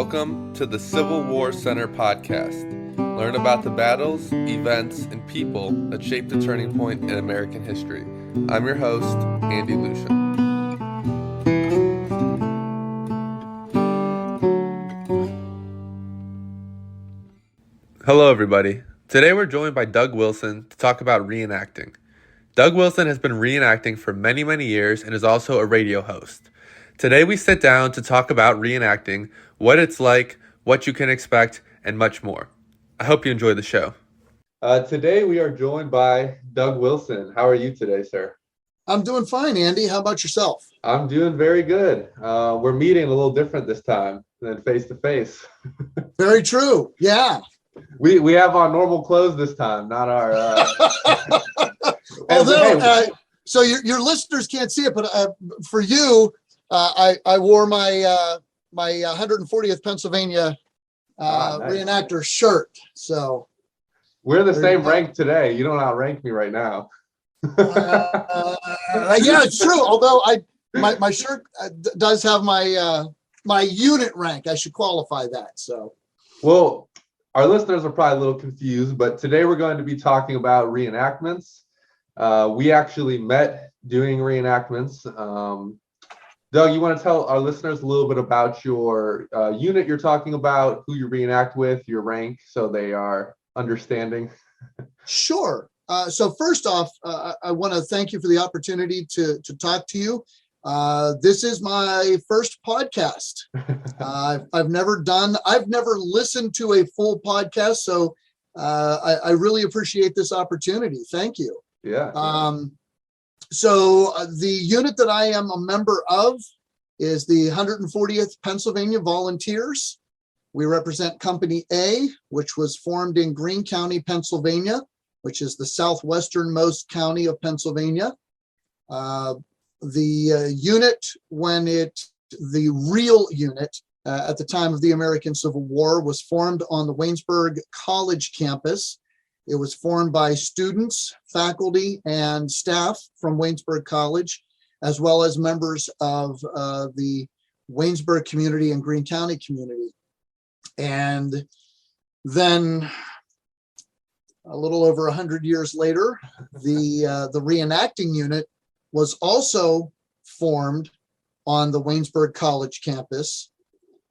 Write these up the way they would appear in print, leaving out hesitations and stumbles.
Welcome to the Civil War Center podcast. Learn about the battles, events, and people that shaped the turning point in American history. I'm your host, Andy Lucian. Hello, everybody. Today we're joined by Doug Wilson to talk about reenacting. Doug Wilson has been reenacting for many, many years and is also a radio host. Today we sit down to talk about reenacting, what it's like, what you can expect, and much more. I hope you enjoy the show. Today we are joined by Doug Wilson. How are you today, sir? I'm doing fine, Andy. How about yourself? I'm doing very good. We're meeting a little different this time than face to face. Very true. Yeah. We have our normal clothes this time, not our. Although, so your listeners can't see it, but for you, I wore my 140th Pennsylvania nice. Reenactor shirt. So we're the same rank today. You don't outrank me right now. Yeah, it's true. Although my shirt does have my unit rank. I should qualify that. So, well, our listeners are probably a little confused, but today we're going to be talking about reenactments. We actually met doing reenactments. Doug, you want to tell our listeners a little bit about your unit you're talking about, who you reenact with, your rank, so they are understanding? Sure. So first off, I want to thank you for the opportunity to talk to you. This is my first podcast. I've never listened to a full podcast, so I really appreciate this opportunity. Thank you. Yeah. So the unit that I am a member of is the 140th Pennsylvania Volunteers. We represent Company A, which was formed in Greene County, Pennsylvania, which is the southwesternmost county of Pennsylvania. The unit, the real unit at the time of the American Civil War, was formed on the Waynesburg College campus. It was formed by students, faculty, and staff from Waynesburg College, as well as members of the Waynesburg community and Greene County community. And then a little over 100 years later, the reenacting unit was also formed on the Waynesburg College campus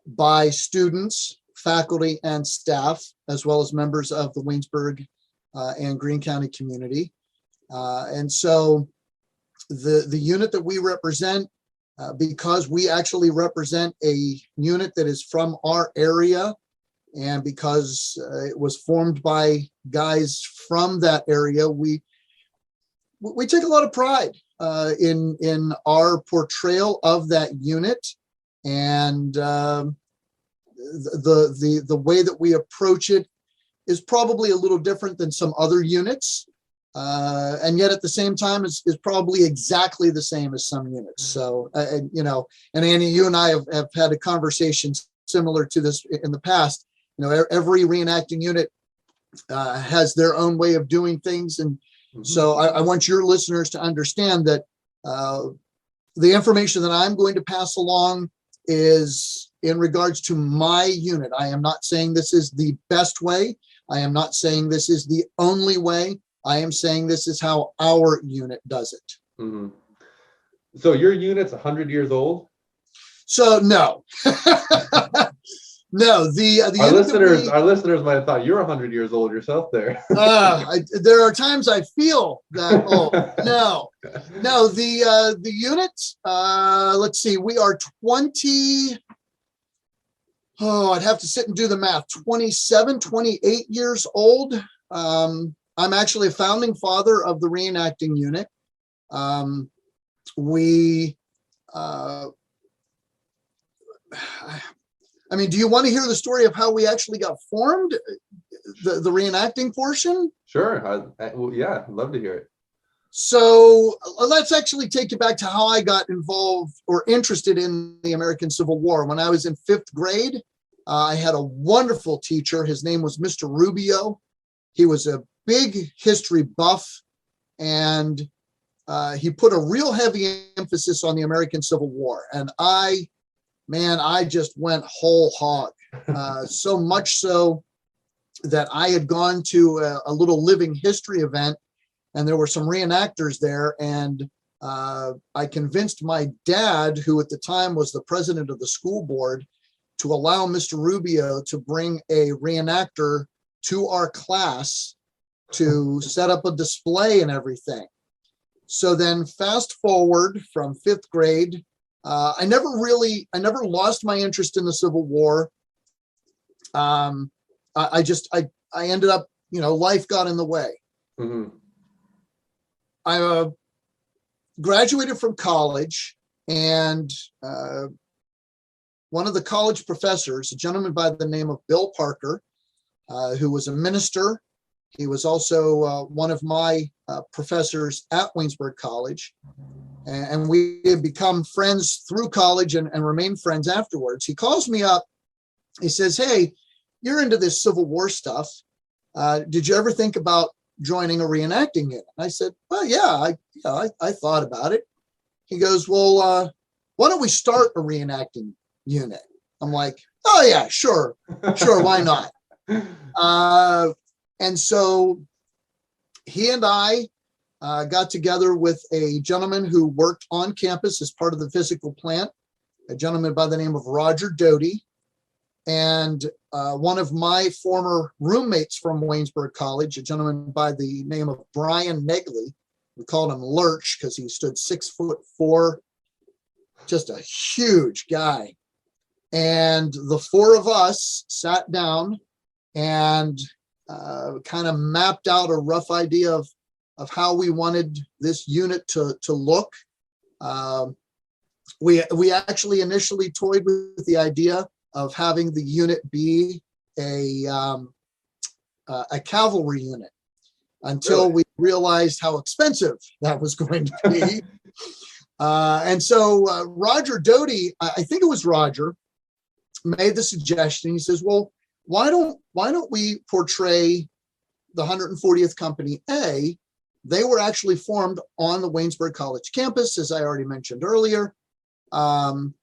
by students, faculty, and staff, as well as members of the Waynesburg and Greene County community. And so the unit that we represent, because we actually represent a unit that is from our area, and because it was formed by guys from that area, we take a lot of pride in our portrayal of that unit, and the way that we approach it is probably a little different than some other units, and yet at the same time is probably exactly the same as some units. So, and Annie, you and I have had a conversation similar to this in the past. Every reenacting unit has their own way of doing things, and so I want your listeners to understand that the information that I'm going to pass along is in regards to my unit. I am not saying this is the best way. I am not saying this is the only way. I am saying this is how our unit does it. Mm-hmm. So your unit's 100 years old? So no. No, our listeners might have thought you're 100 years old yourself there. There are times I feel that old. No, the unit, let's see, we are 20. I'd have to sit and do the math. 27, 28 years old. I'm actually a founding father of the reenacting unit. Do you want to hear the story of how we actually got formed, the reenacting portion? Sure. Yeah, I'd love to hear it. So let's actually take you back to how I got involved or interested in the American Civil War. When I was in 5th grade, I had a wonderful teacher. His name was Mr. Rubio. He was a big history buff, and he put a real heavy emphasis on the American Civil War. And I just went whole hog So much so that I had gone to a little living history event, and there were some reenactors there, and I convinced my dad, who at the time was the president of the school board, to allow Mr. Rubio to bring a reenactor to our class to set up a display and everything. So then fast forward from fifth grade, I never lost my interest in the Civil War. I ended up, life got in the way. Mm-hmm. I graduated from college, and one of the college professors, a gentleman by the name of Bill Parker, who was a minister. He was also one of my professors at Waynesburg College, and we had become friends through college and remained friends afterwards. He calls me up. He says, "Hey, you're into this Civil War stuff. Did you ever think about joining a reenacting unit?" I said, "Well, yeah, I thought about it." He goes, "Well, why don't we start a reenacting unit?" I'm like, "Oh yeah, sure, why not?" And so he and I got together with a gentleman who worked on campus as part of the physical plant, a gentleman by the name of Roger Doty, and one of my former roommates from Waynesburg College, a gentleman by the name of Brian Negley. We called him Lurch because he stood 6'4", just a huge guy. And the four of us sat down and kind of mapped out a rough idea of how we wanted this unit to look. We actually initially toyed with the idea of having the unit be a cavalry unit until we realized how expensive that was going to be. And so Roger Doty, I think it was Roger, made the suggestion. He says, "Well, why don't we portray the 140th Company A?" They were actually formed on the Waynesburg College campus, as I already mentioned earlier. And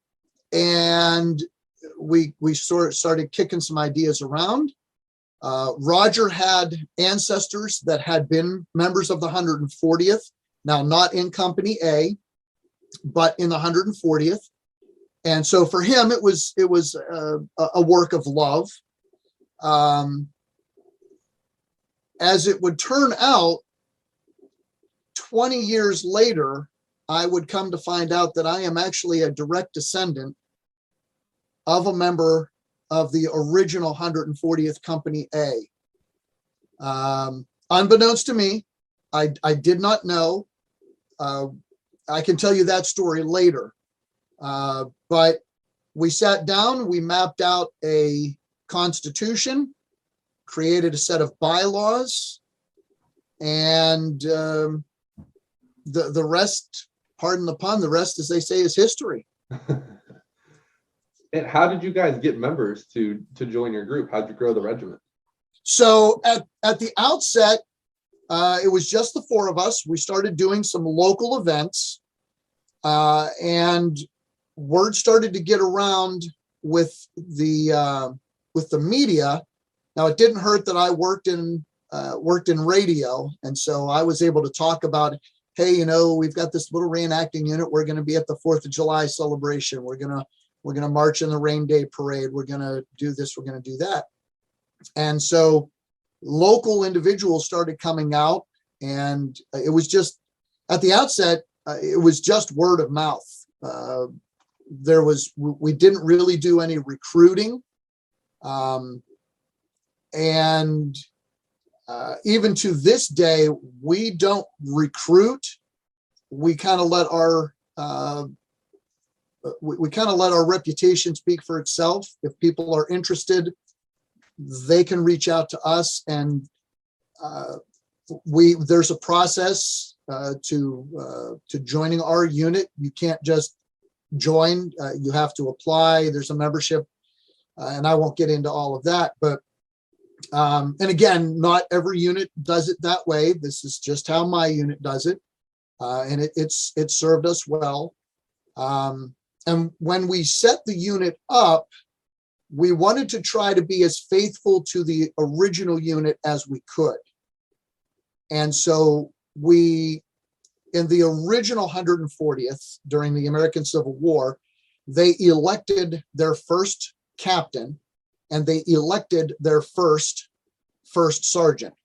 we sort of started kicking some ideas around. Roger had ancestors that had been members of the 140th, now not in Company A, but in the 140th. And so for him, it was a work of love. As it would turn out, 20 years later, I would come to find out that I am actually a direct descendant of a member of the original 140th Company A. Unbeknownst to me, I did not know. I can tell you that story later. But we sat down, we mapped out a constitution, created a set of bylaws, and the rest, pardon the pun, the rest, as they say, is history. And how did you guys get members to join your group? How did you grow the regiment? So at the outset, it was just the four of us. We started doing some local events, and word started to get around with the media. Now, it didn't hurt that I worked in radio, and so I was able to talk about, hey, we've got this little reenacting unit. We're going to be at the 4th of July celebration. We're going to march in the Rain Day Parade. We're going to do this. We're going to do that. And so local individuals started coming out, and it was just at the outset, it was just word of mouth. We didn't really do any recruiting. And even to this day, we don't recruit. We kind of let our reputation speak for itself. If people are interested, they can reach out to us, and there's a process to joining our unit. You can't just join. You have to apply. There's a membership, and I won't get into all of that. But and again, not every unit does it that way. This is just how my unit does it, and it's served us well. And when we set the unit up, we wanted to try to be as faithful to the original unit as we could. And so we, in the original 140th, during the American Civil War, they elected their first captain and they elected their first sergeant.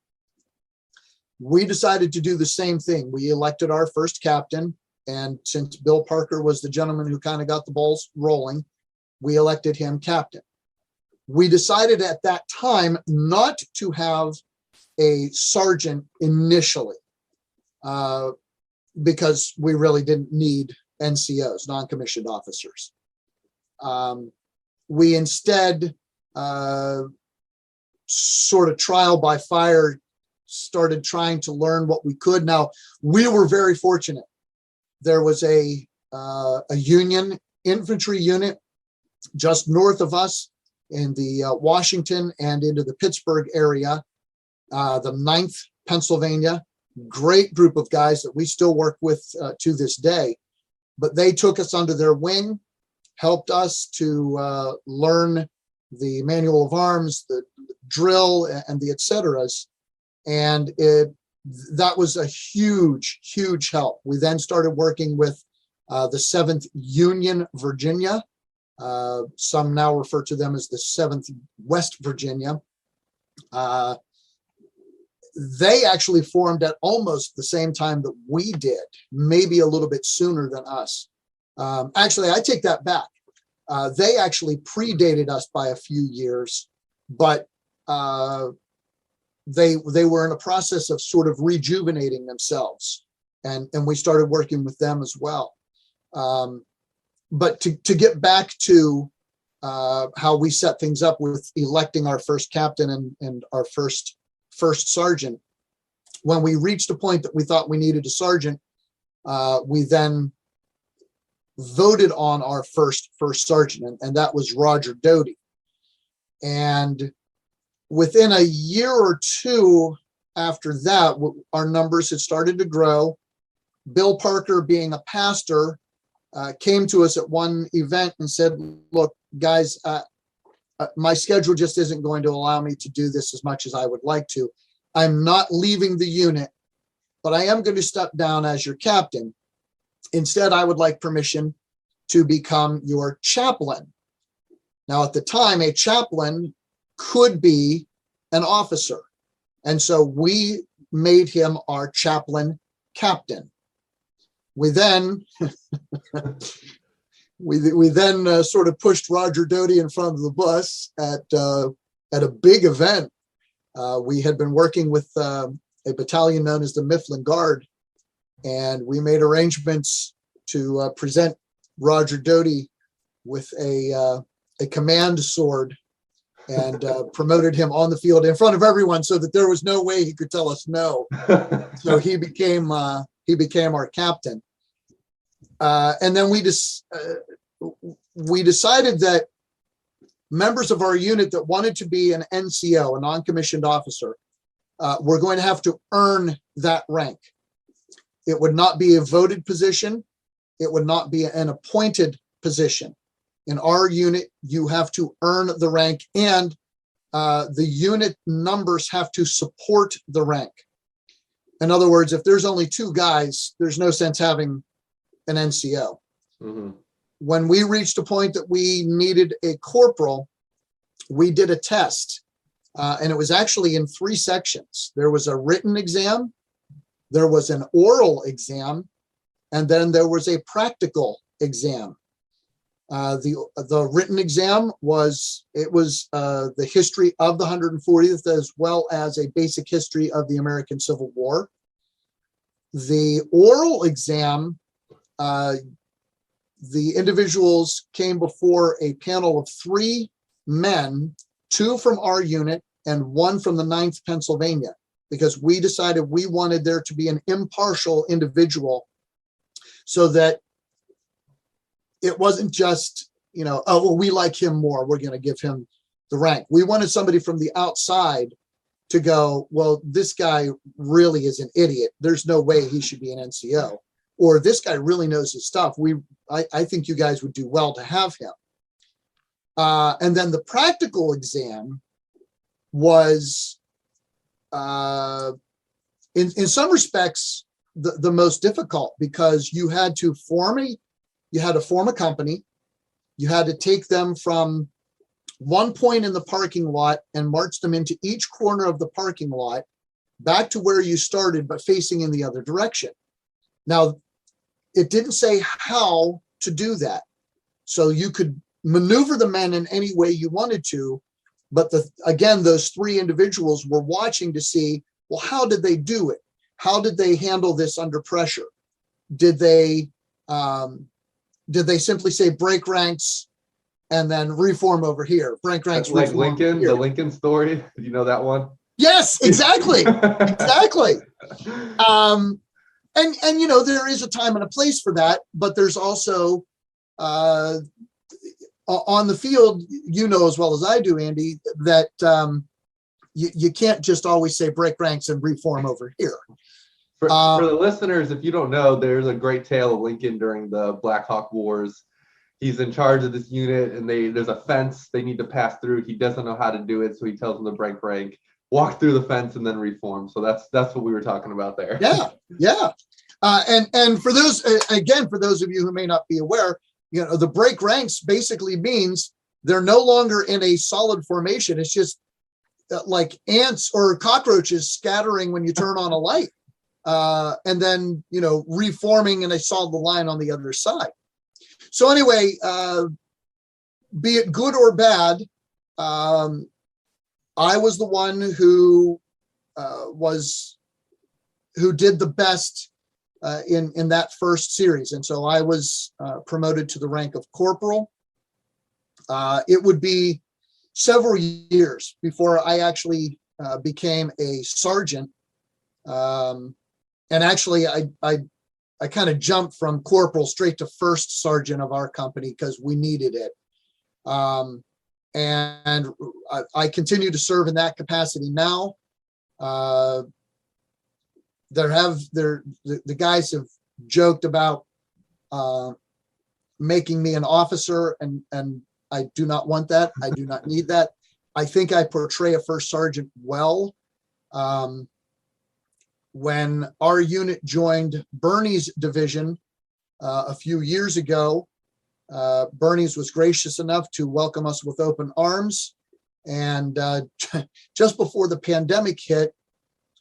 We decided to do the same thing. We elected our first captain, and since Bill Parker was the gentleman who kind of got the balls rolling, we elected him captain. We decided at that time not to have a sergeant initially, because we really didn't need NCOs, non-commissioned officers. We instead, sort of trial by fire, started trying to learn what we could. Now, we were very fortunate. There was a Union infantry unit just north of us in the Washington and into the Pittsburgh area, the 9th Pennsylvania, great group of guys that we still work with to this day. But they took us under their wing, helped us to learn the manual of arms, the drill, and the et ceteras. And that was a huge, huge help. We then started working with the 7th Union Virginia. Some now refer to them as the 7th West Virginia. They actually formed at almost the same time that we did, maybe a little bit sooner than us. Actually, I take that back. They actually predated us by a few years, but they were in a process of sort of rejuvenating themselves, and we started working with them as well. But to get back to how we set things up with electing our first captain and our first sergeant, when we reached a point that we thought we needed a sergeant, we then voted on our first sergeant, and that was Roger Doty. And within a year or two after that, our numbers had started to grow. Bill Parker, being a pastor, came to us at one event and said, "Look, guys, my schedule just isn't going to allow me to do this as much as I would like to. I'm not leaving the unit, but I am going to step down as your captain. Instead, I would like permission to become your chaplain." Now, at the time, a chaplain could be an officer. And so we made him our chaplain captain. We then sort of pushed Roger Doty in front of the bus at a big event. We had been working with a battalion known as the Mifflin Guard, and we made arrangements to present Roger Doty with a command sword, and promoted him on the field in front of everyone, so that there was no way he could tell us no. So he became our captain. And then we decided that members of our unit that wanted to be an NCO, a non-commissioned officer, were going to have to earn that rank. It would not be a voted position. It would not be an appointed position. In our unit, you have to earn the rank, and the unit numbers have to support the rank. In other words, if there's only 2 guys, there's no sense having an NCO. Mm-hmm. When we reached a point that we needed a corporal, we did a test, and it was actually in 3 sections. There was a written exam, there was an oral exam, and then there was a practical exam. The written exam was the history of the 140th, as well as a basic history of the American Civil War. The oral exam, the individuals came before a panel of 3 men, 2 from our unit and 1 from the 9th Pennsylvania, because we decided we wanted there to be an impartial individual, so that it wasn't just, oh, well, we like him more, we're going to give him the rank. We wanted somebody from the outside to go, well, this guy really is an idiot. There's no way he should be an NCO. Or this guy really knows his stuff. I think you guys would do well to have him. And then the practical exam was, in some respects, the most difficult, because you had to form a company. You had to take them from one point in the parking lot and march them into each corner of the parking lot back to where you started, but facing in the other direction. Now, it didn't say how to do that. So you could maneuver the men in any way you wanted to, but again, those three individuals were watching to see, well, how did they do it? How did they handle this under pressure? Did they simply say break ranks and then reform over here? Break ranks, like reform Lincoln, over the here. Lincoln story. You know that one? Yes, exactly. Exactly. And you know, there is a time and a place for that, but there's also on the field, you know as well as I do, Andy, that you can't just always say break ranks and reform over here. For the listeners, if you don't know, there's a great tale of Lincoln during the Black Hawk Wars. He's in charge of this unit, and there's a fence they need to pass through. He doesn't know how to do it, so he tells them to break rank, walk through the fence, and then reform. So that's what we were talking about there. Yeah. And for those, again, for those of you who may not be aware, you know, the break ranks basically means they're no longer in a solid formation. It's just like ants or cockroaches scattering when you turn on a light, and then, you know, reforming in a solid line on the other side. So anyway, be it good or bad, I was the one who did the best in that first series. And so I was promoted to the rank of corporal. It would be several years before I actually became a sergeant. And actually, I kind of jumped from corporal straight to first sergeant of our company because we needed it. And I continue to serve in that capacity now. The guys have joked about making me an officer, and I do not want that. I do not need that. I think I portray a first sergeant well. When our unit joined Bernie's division a few years ago, Bernie's was gracious enough to welcome us with open arms. And just before the pandemic hit,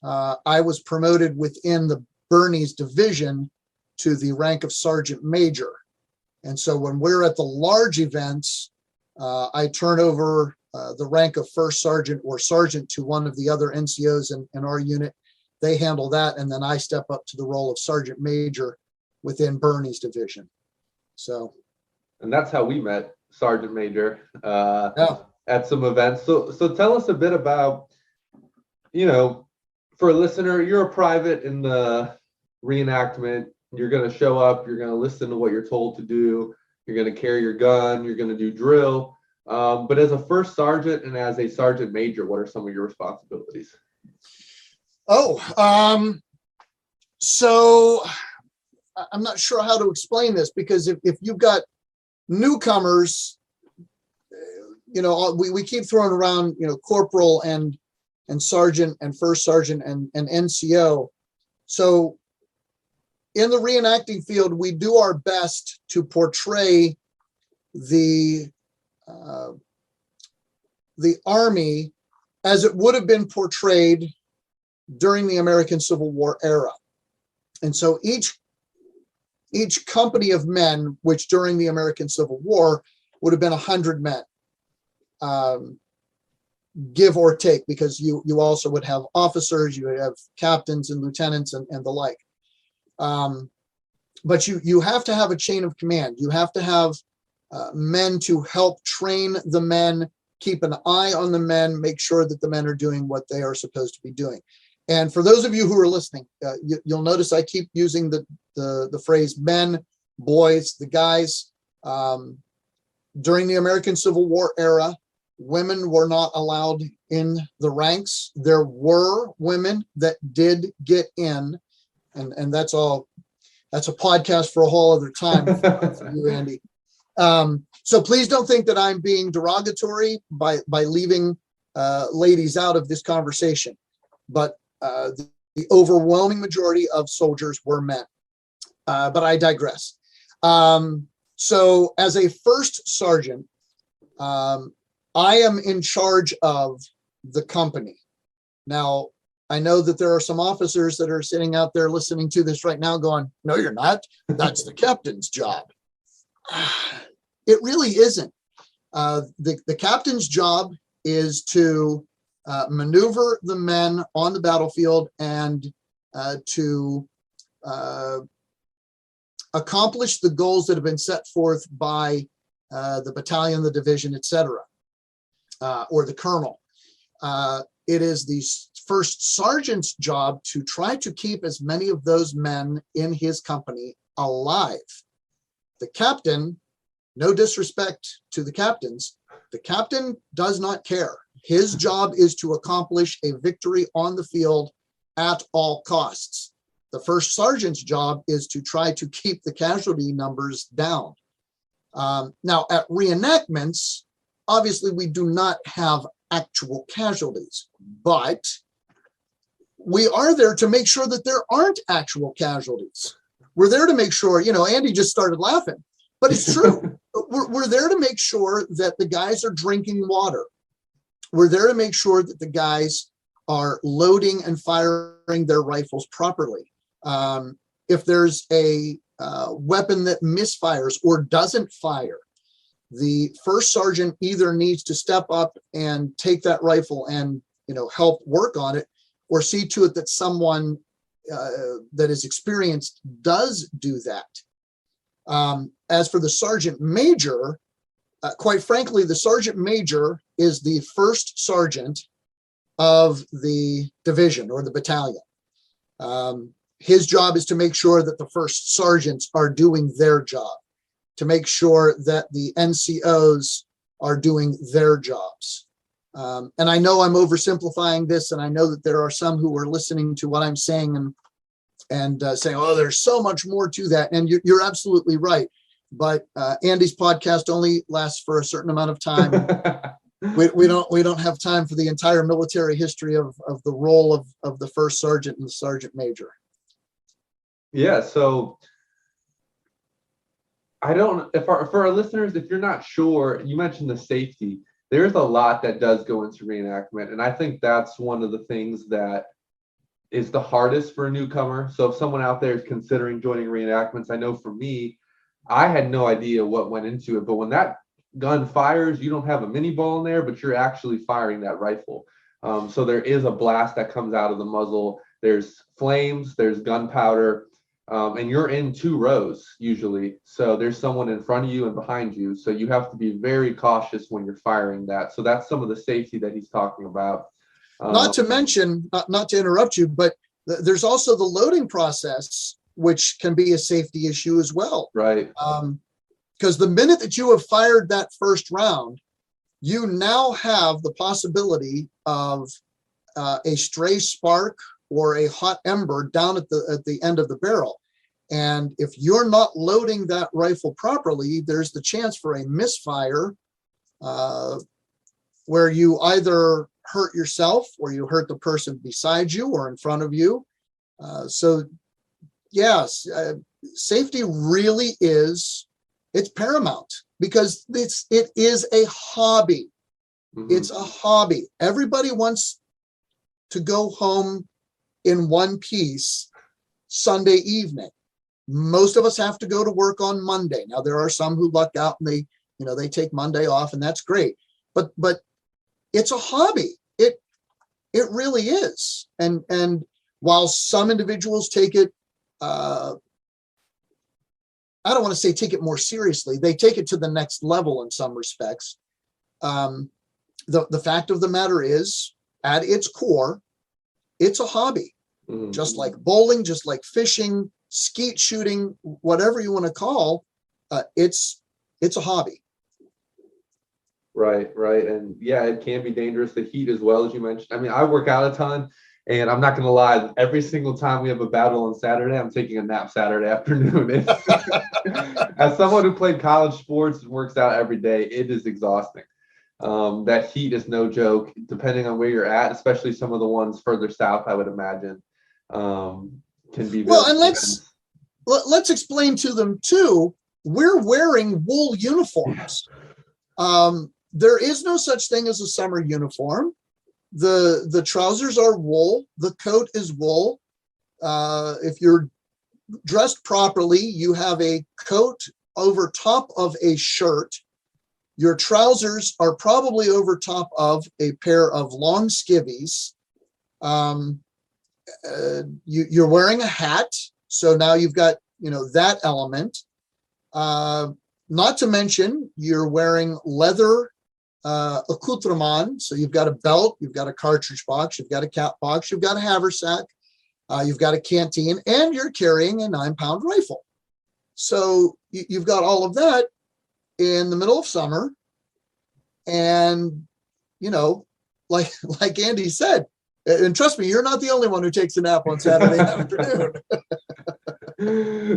I was promoted within the Bernie's division to the rank of sergeant major. And so when we're at the large events, I turn over the rank of first sergeant or sergeant to one of the other NCOs in our unit. They handle that, and then I step up to the role of sergeant major within Bernie's division. So, and that's how we met, Sergeant Major, yeah. at some events. So tell us a bit about, you know, for a listener, you're a private in the reenactment. You're going to show up. You're going to listen to what you're told to do. You're going to carry your gun. You're going to do drill. But as a first sergeant and as a sergeant major, what are some of your responsibilities? So I'm not sure how to explain this, because if you've got newcomers, you know, we keep throwing around, you know, corporal and sergeant and first sergeant and NCO. So in the reenacting field, we do our best to portray the Army as it would have been portrayed during the American Civil War era. And so each company of men, which during the American Civil War would have been 100 men, give or take, because you also would have officers, you would have captains and lieutenants and the like. But you have to have a chain of command. You have to have men to help train the men, keep an eye on the men, make sure that the men are doing what they are supposed to be doing. And for those of you who are listening, you'll notice I keep using the phrase men, boys, the guys. During the American Civil War era, women were not allowed in the ranks. There were women that did get in, and that's a podcast for a whole other time for you, Andy. So please don't think that I'm being derogatory by leaving ladies out of this conversation, but the overwhelming majority of soldiers were men. But I digress. So as a first sergeant, I am in charge of the company. Now, I know that there are some officers that are sitting out there listening to this right now going, no, you're not. That's the captain's job. It really isn't. The captain's job is to maneuver the men on the battlefield and to accomplish the goals that have been set forth by the battalion, the division, etc., or the colonel. It is the first sergeant's job to try to keep as many of those men in his company alive. The captain, no disrespect to the captains, the captain does not care. His job is to accomplish a victory on the field at all costs. The first sergeant's job is to try to keep the casualty numbers down. Now, at reenactments, obviously we do not have actual casualties, but we are there to make sure that there aren't actual casualties. We're there to make sure, Andy just started laughing, but it's true. We're there to make sure that the guys are drinking water. We're there to make sure that the guys are loading and firing their rifles properly. If there's a weapon that misfires or doesn't fire, the first sergeant either needs to step up and take that rifle and help work on it, or see to it that someone that is experienced does do that. As for the sergeant major, quite frankly, the sergeant major is the first sergeant of the division or the battalion. His job is to make sure that the first sergeants are doing their job, to make sure that the NCOs are doing their jobs. And I know I'm oversimplifying this, and I know that there are some who are listening to what I'm saying and saying, oh, there's so much more to that. And you're absolutely right. But Andy's podcast only lasts for a certain amount of time. We don't have time for the entire military history of the role of the first sergeant and the sergeant major. Yeah, so I don't, for our listeners, if you're not sure, you mentioned the safety. There's a lot that does go into reenactment, and I think that's one of the things that is the hardest for a newcomer. So if someone out there is considering joining reenactments, I know for me, I had no idea what went into it, but when that gun fires, you don't have a mini ball in there, but you're actually firing that rifle. So there is a blast that comes out of the muzzle. There's flames, there's gunpowder, and you're in two rows usually. So there's someone in front of you and behind you. So you have to be very cautious when you're firing that. So that's some of the safety that he's talking about. Not to mention, not to interrupt you, but there's also the loading process, which can be a safety issue as well. Right. Because the minute that you have fired that first round, you now have the possibility of a stray spark or a hot ember down at the end of the barrel. And if you're not loading that rifle properly, there's the chance for a misfire where you either hurt yourself or you hurt the person beside you or in front of you. So yes, safety really is, it's paramount because it is a hobby. Mm-hmm. It's a hobby. Everybody wants to go home in one piece Sunday evening. Most of us have to go to work on Monday. Now there are some who luck out and they take Monday off, and that's great. But it's a hobby. It really is. And while some individuals take it, I don't want to say take it more seriously, they take it to the next level in some respects. The fact of the matter is, at its core, it's a hobby. Mm-hmm. Just like bowling, just like fishing, skeet shooting, whatever you want to call, it's a hobby. Right. And yeah, it can be dangerous. The heat as well, as you mentioned. I mean, I work out a ton, And I'm not going to lie, every single time we have a battle on Saturday, I'm taking a nap Saturday afternoon. As someone who played college sports and works out every day, it is exhausting. That heat is no joke, depending on where you're at, especially some of the ones further south, I would imagine, can be Well, very and let's explain to them too, we're wearing wool uniforms. There is no such thing as a summer uniform. The trousers are wool, the coat is wool. If you're dressed properly, you have a coat over top of a shirt. Your trousers are probably over top of a pair of long skivvies. You're wearing a hat, so now you've got, that element. Not to mention, you're wearing leather accoutrement. So you've got a belt, you've got a cartridge box, you've got a cap box, you've got a haversack, you've got a canteen, and you're carrying a 9-pound rifle. So you've got all of that in the middle of summer. And, like Andy said, and trust me, you're not the only one who takes a nap on Saturday afternoon.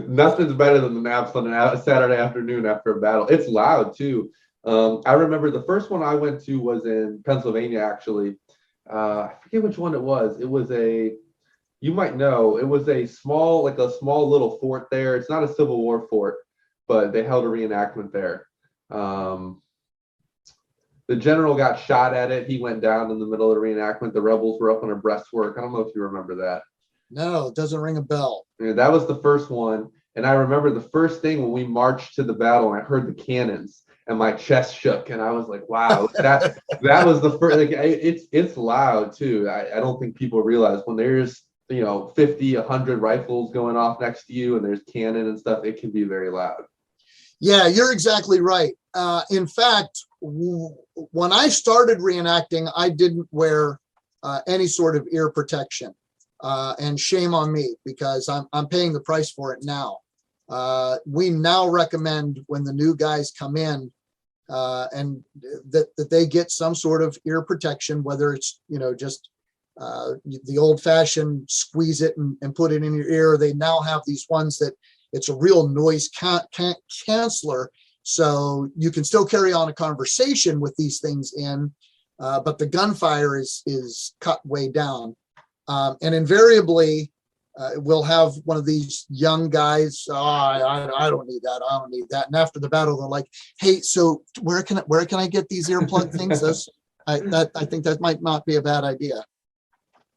Nothing's better than the naps on a Saturday afternoon after a battle. It's loud too. I remember the first one I went to was in Pennsylvania, actually. I forget which one it was. It was you might know, it was a small little fort there. It's not a Civil War fort, but they held a reenactment there. The general got shot at it. He went down in the middle of the reenactment. The rebels were up on a breastwork. I don't know if you remember that. No, it doesn't ring a bell. Yeah, that was the first one. And I remember the first thing when we marched to the battle and I heard the cannons and my chest shook. And I was like, wow, that was the first. It's loud too. I don't think people realize when there's 50, 100 rifles going off next to you and there's cannon and stuff, it can be very loud. Yeah, you're exactly right. In fact, when I started reenacting, I didn't wear any sort of ear protection. And shame on me, because I'm paying the price for it now. We now recommend when the new guys come in and that they get some sort of ear protection, whether it's just the old-fashioned squeeze it and put it in your ear. They now have these ones that it's a real noise canceller, so you can still carry on a conversation with these things in, but the gunfire is cut way down. And invariably, we'll have one of these young guys. I don't need that. I don't need that. And after the battle, they're like, "Hey, so where can I get these earplug things?" I think that might not be a bad idea.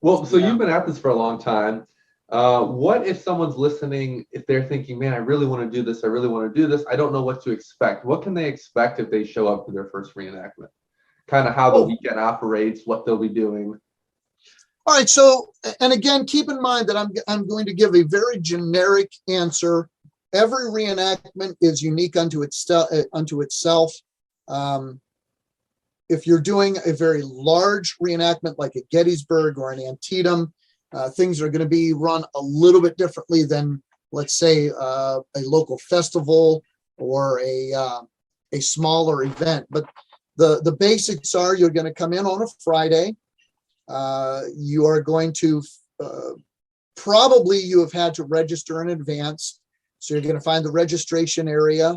Well, so you've been at this for a long time. What if someone's listening, if they're thinking, "Man, I really want to do this. I really want to do this. I don't know what to expect." What can they expect if they show up for their first reenactment? Kind of how the weekend operates, what they'll be doing. All right. So, and again, keep in mind that I'm going to give a very generic answer. Every reenactment is unique unto itself. If you're doing a very large reenactment like a Gettysburg or an Antietam, things are going to be run a little bit differently than, let's say, a local festival or a smaller event. But the basics are, you're going to come in on a Friday. You are going to probably you have had to register in advance. So you're going to find the registration area.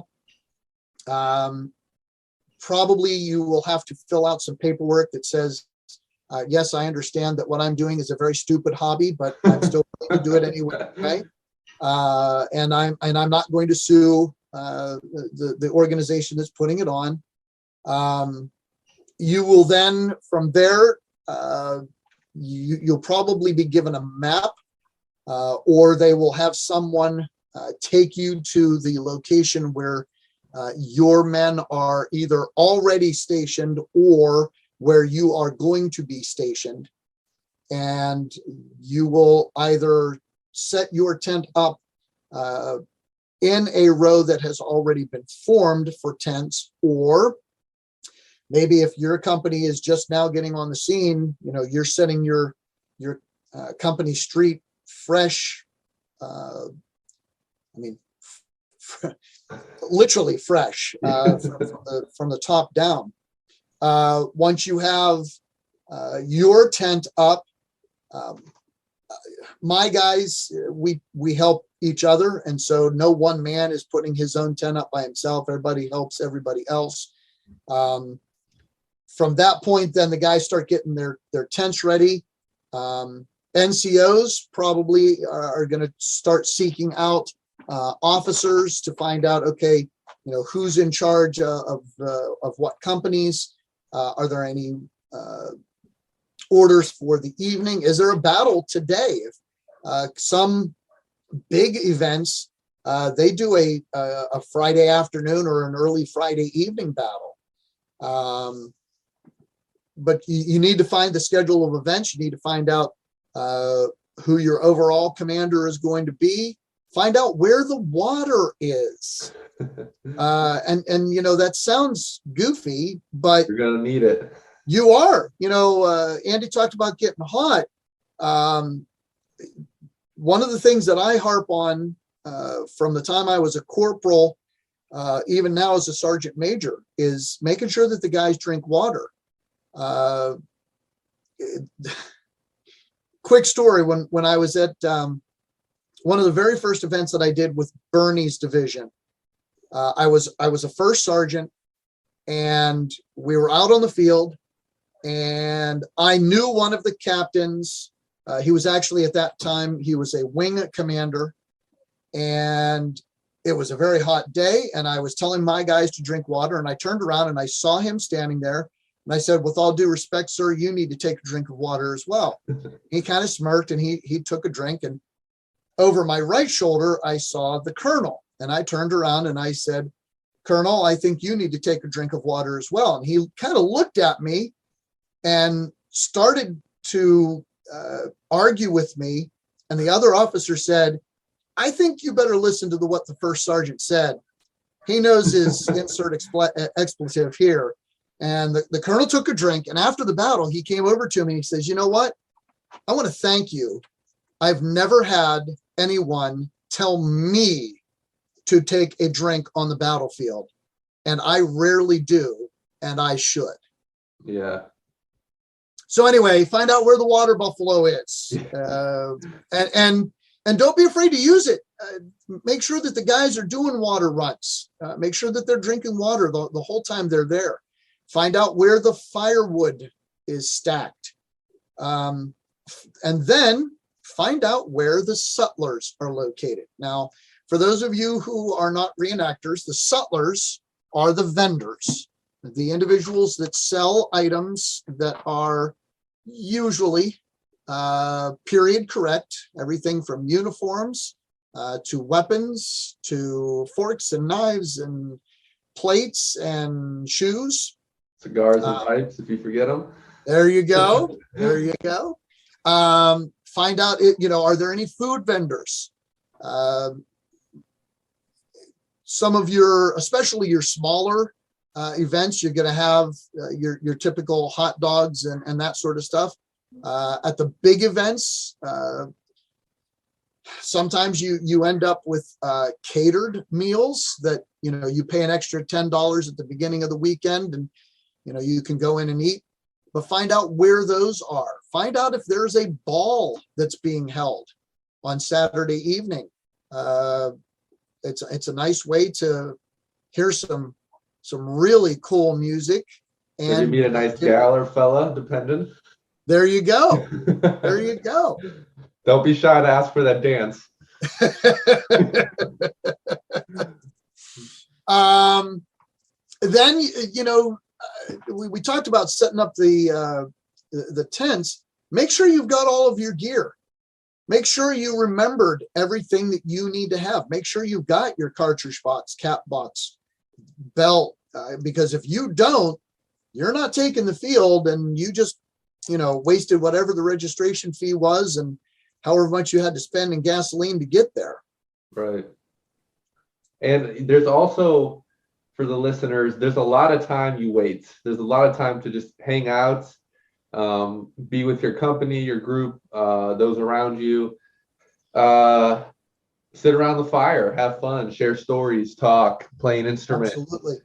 Probably you will have to fill out some paperwork that says, yes, I understand that what I'm doing is a very stupid hobby, but I'm still going to do it anyway. Okay? And I'm not going to sue the organization that's putting it on. You will then, from there, you'll probably be given a map, or they will have someone take you to the location where your men are either already stationed or where you are going to be stationed. And you will either set your tent up in a row that has already been formed for tents, or maybe if your company is just now getting on the scene, you're setting your company street fresh. Literally fresh from the top down. Once you have your tent up, Um, my guys, we help each other, and so no one man is putting his own tent up by himself. Everybody helps everybody else. From that point, then the guys start getting their tents ready. NCOs probably are going to start seeking out officers to find out, okay, who's in charge of what companies. Are there any orders for the evening? Is there a battle today? Some big events, they do a Friday afternoon or an early Friday evening battle. But you need to find the schedule of events. You need to find out who your overall commander is going to be. Find out where the water is. And that sounds goofy, but you're gonna need it. You are. Andy talked about getting hot. One of the things that I harp on from the time I was a corporal, even now as a sergeant major, is making sure that the guys drink water. Quick story, when I was at one of the very first events that I did with Bernie's division, I was a first sergeant, and we were out on the field, and I knew one of the captains. He was actually, at that time, he was a wing commander, and it was a very hot day, and I was telling my guys to drink water, and I turned around and I saw him standing there, and I said, with all due respect, sir, you need to take a drink of water as well. He kind of smirked, and he took a drink, and over my right shoulder, I saw the colonel, and I turned around and I said, Colonel, I think you need to take a drink of water as well. And he kind of looked at me and started to argue with me. And the other officer said, I think you better listen to what the first sergeant said. He knows his insert expletive here. And the colonel took a drink. And after the battle, he came over to me and he says, you know what? I want to thank you. I've never had anyone tell me to take a drink on the battlefield. And I rarely do. And I should. Yeah. So anyway, find out where the water buffalo is, and don't be afraid to use it. Make sure that the guys are doing water runs. Make sure that they're drinking water the whole time they're there. Find out where the firewood is stacked, and then find out where the sutlers are located. Now, for those of you who are not reenactors, the sutlers are the vendors, the individuals that sell items that are usually period correct, everything from uniforms to weapons to forks and knives and plates and shoes. Cigars and pipes, if you forget them. There you go. There you go. Find out, are there any food vendors? Some of especially your smaller events, you're going to have your typical hot dogs and that sort of stuff. At the big events, sometimes you end up with catered meals that you pay an extra $10 at the beginning of the weekend, and you can go in and eat. But find out where those are. Find out if there's a ball that's being held on Saturday evening. It's a nice way to hear some really cool music. And you meet a nice gal or fella, depending. There you go. There you go. Don't be shy to ask for that dance. Then, we talked about setting up the tents. Make sure you've got all of your gear. Make sure you remembered everything that you need to have. Make sure you've got your cartridge box, cap box, belt, because if you don't, you're not taking the field, and you just, wasted whatever the registration fee was and however much you had to spend in gasoline to get there. Right. And there's also, for the listeners, there's a lot of time you wait. There's a lot of time to just hang out, be with your company, your group, those around you, sit around the fire, have fun, share stories, talk, play an instrument. Absolutely.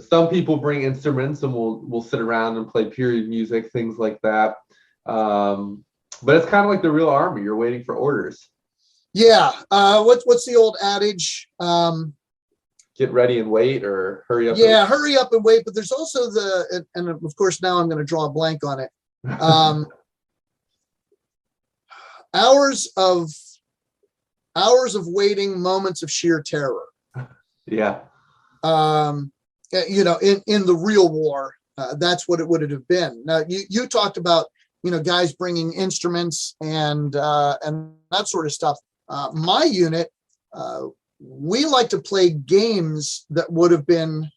Some people bring instruments, and we'll sit around and play period music, things like that. But it's kind of like the real army. You're waiting for orders. Yeah. What's the old adage? Get ready and wait, or hurry up. Yeah, hurry up and wait. But there's also and of course now I'm going to draw a blank on it. Hours of waiting, moments of sheer terror. Yeah. You know, in the real war, that's what it would have been. Now you talked about, you know, guys bringing instruments and that sort of stuff. My unit, we like to play games that would have been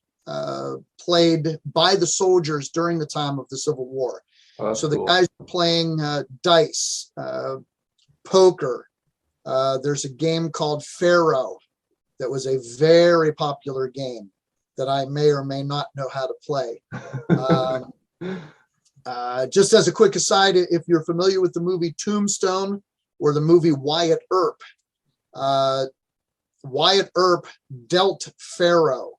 played by the soldiers during the time of the Civil War. So the guys were playing dice, poker. There's a game called Pharaoh that was a very popular game that I may or may not know how to play. Just as a quick aside, if you're familiar with the movie Tombstone or the movie Wyatt Earp, Wyatt Earp dealt Pharaoh.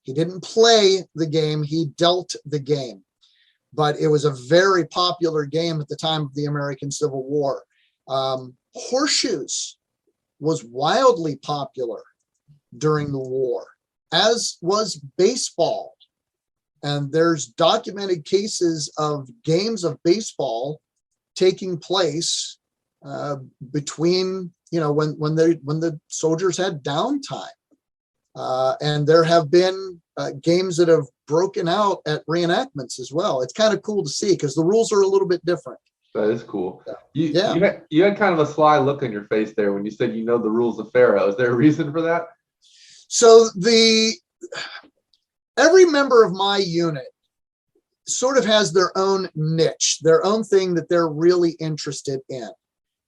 He didn't play the game, he dealt the game. But it was a very popular game at the time of the American Civil War. Horseshoes was wildly popular during the war, as was baseball. And there's documented cases of games of baseball taking place between, you know, when the soldiers had downtime. And there have been games that have broken out at reenactments as well. It's kind of cool to see because the rules are a little bit different. That is cool. You had kind of a sly look on your face there when you said you know the rules of Pharaoh. Is there a reason for that? So every member of my unit sort of has their own niche, their own thing that they're really interested in.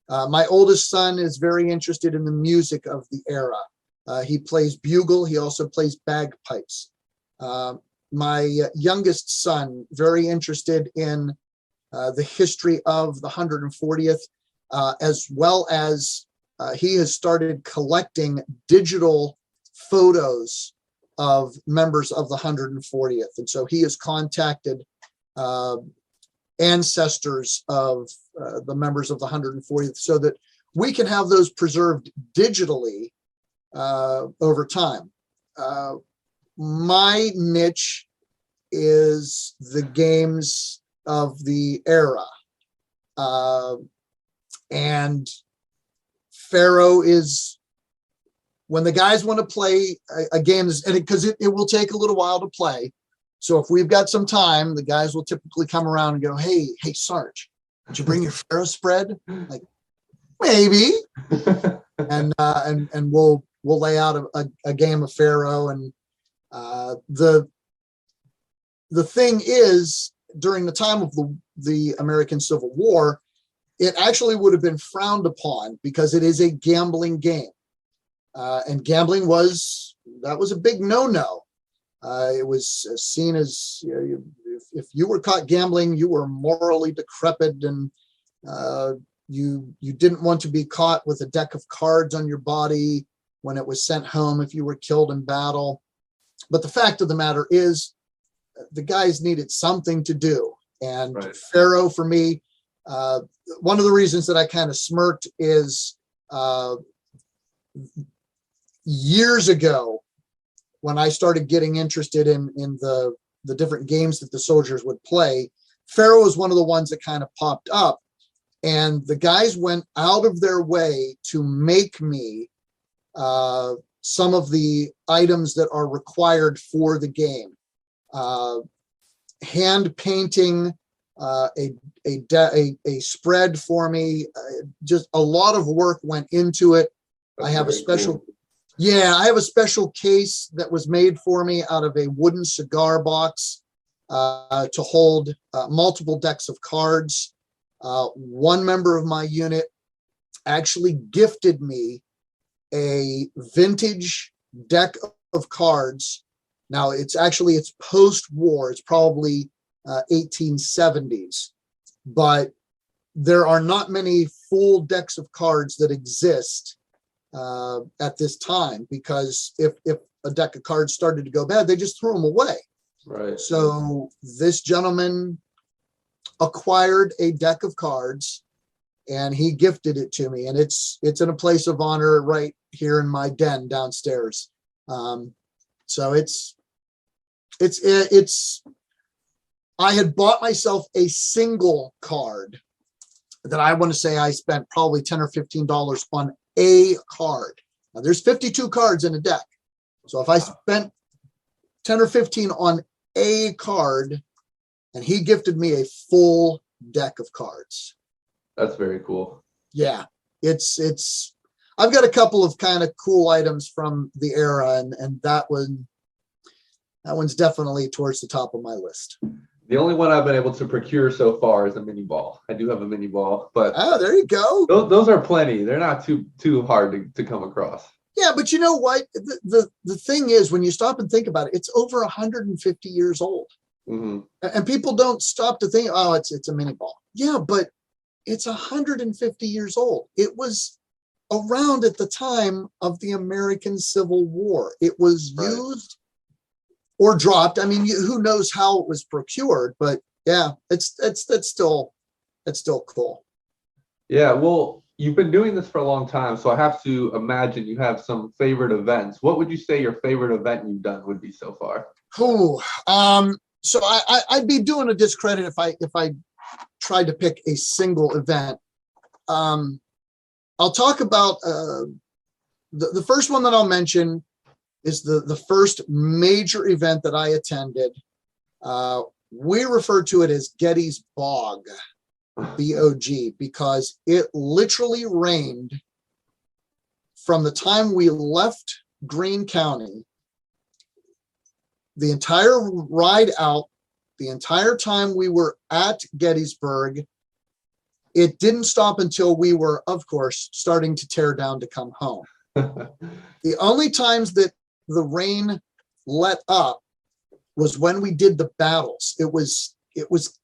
My oldest son is very interested in the music of the era. He plays bugle. He also plays bagpipes. My youngest son, very interested in the history of the 140th, as well as he has started collecting digital photos of members of the 140th. And so he has contacted ancestors of the members of the 140th so that we can have those preserved digitally over time. My niche is the games of the era. And Pharaoh is when the guys want to play a game, and because it will take a little while to play. So if we've got some time, the guys will typically come around and go, hey, Sarge, did you bring your Pharaoh spread? Like, maybe. and we'll lay out a game of Pharaoh. And the thing is, during the time of the American Civil War, it actually would have been frowned upon because it is a gambling game. And gambling was a big no-no. It was seen as, you know, if you were caught gambling, you were morally decrepit, and you didn't want to be caught with a deck of cards on your body when it was sent home if you were killed in battle. But the fact of the matter is, the guys needed something to do. And right. Pharaoh, for me, one of the reasons that I kind of smirked is years ago, when I started getting interested in the different games that the soldiers would play, Pharaoh was one of the ones that kind of popped up. And the guys went out of their way to make me some of the items that are required for the game. Hand painting a spread for me. Just a lot of work went into it. That's I have a special, cool. Yeah, I have a special case that was made for me out of a wooden cigar box to hold multiple decks of cards. One member of my unit actually gifted me a vintage deck of cards. Now it's post-war. It's probably 1870s, but there are not many full decks of cards that exist at this time, because if a deck of cards started to go bad, they just threw them away. Right. So this gentleman acquired a deck of cards and he gifted it to me, and it's in a place of honor right here in my den downstairs. So it's I had bought myself a single card that I want to say I spent probably $10 or $15 on a card. Now there's 52 cards in a deck. So if I spent 10 or 15 on a card, and he gifted me a full deck of cards. That's very cool. Yeah, I've got a couple of kind of cool items from the era, and that one's definitely towards the top of my list. The only one I've been able to procure so far is a mini ball. I do have a mini ball, but there you go. Those are plenty. They're not too hard to come across. Yeah, but you know what? The thing is, when you stop and think about it, it's over 150 years old. Mm-hmm. And people don't stop to think, oh, it's a mini ball. Yeah, but it's 150 years old. It was around at the time of the American Civil War. It was used or dropped. I mean, who knows how it was procured, but yeah, that's still cool. Yeah, well, you've been doing this for a long time, so I have to imagine you have some favorite events. What would you say your favorite event you've done would be so far? So I'd be doing a discredit if I tried to pick a single event. I'll talk about the first one that I'll mention is the first major event that I attended. We refer to it as Getty's Bog, B-O-G, because it literally rained from the time we left Greene County, the entire ride out, the entire time we were at Gettysburg. It didn't stop until we were, of course, starting to tear down to come home. The only times that the rain let up was when we did the battles. It was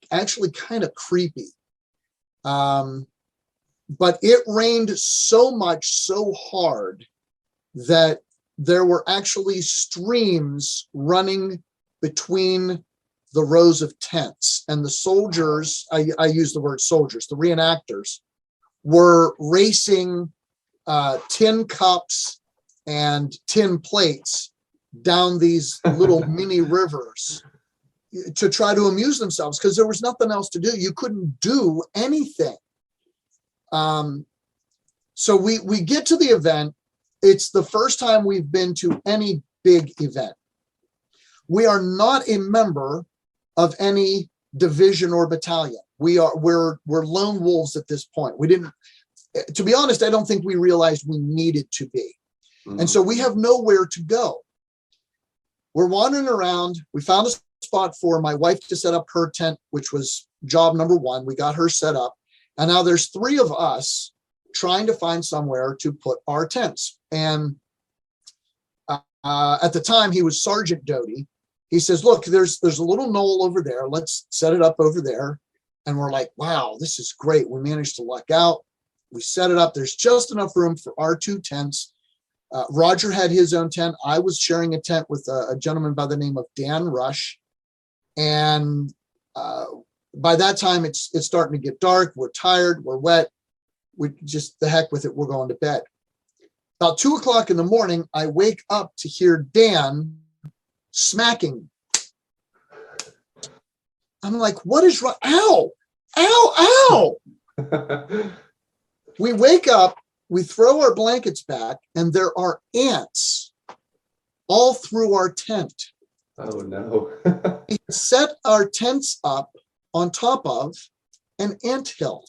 actually kind of creepy. But it rained so much, so hard that there were actually streams running between the rows of tents, and the soldiers, I use the word soldiers, the reenactors, were racing tin cups and tin plates down these little mini rivers to try to amuse themselves, because there was nothing else to do. You couldn't do anything. So we get to the event. It's the first time we've been to any big event. We are not a member of any division or battalion. We're lone wolves at this point. We didn't, to be honest, I don't think we realized we needed to be. Mm-hmm. And so we have nowhere to go. We're wandering around. We found a spot for my wife to set up her tent, which was job number one. We got her set up. And now there's three of us trying to find somewhere to put our tents. And at the time, he was Sergeant Doty. He says, look, there's a little knoll over there. Let's set it up over there. And we're like, wow, this is great. We managed to luck out. We set it up. There's just enough room for our two tents. Roger had his own tent. I was sharing a tent with a gentleman by the name of Dan Rush. And by that time, it's starting to get dark. We're tired. We're wet. We just, the heck with it. We're going to bed. About 2 o'clock in the morning, I wake up to hear Dan smacking. I'm like, what is wrong? Ow, ow, ow. We wake up, we throw our blankets back, and there are ants all through our tent. Oh, no. We set our tents up on top of an anthill,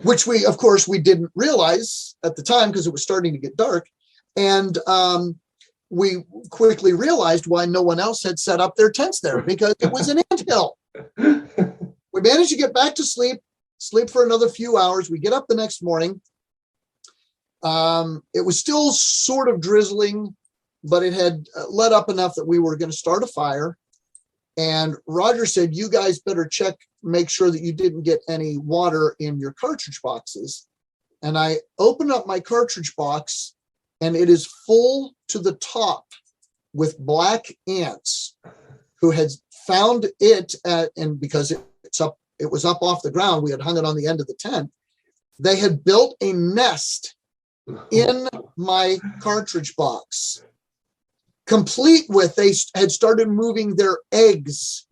which we, of course, we didn't realize at the time because it was starting to get dark. And we quickly realized why no one else had set up their tents there, because it was an anthill. We managed to get back to sleep for another few hours. We get up the next morning. It was still sort of drizzling, but it had let up enough that we were going to start a fire. And Roger said, you guys better check, make sure that you didn't get any water in your cartridge boxes. And I opened up my cartridge box, and it is full to the top with black ants who had found it and because it's up it was up off the ground. We had hung it on the end of the tent. They had built a nest in my cartridge box, complete with, they had started moving their eggs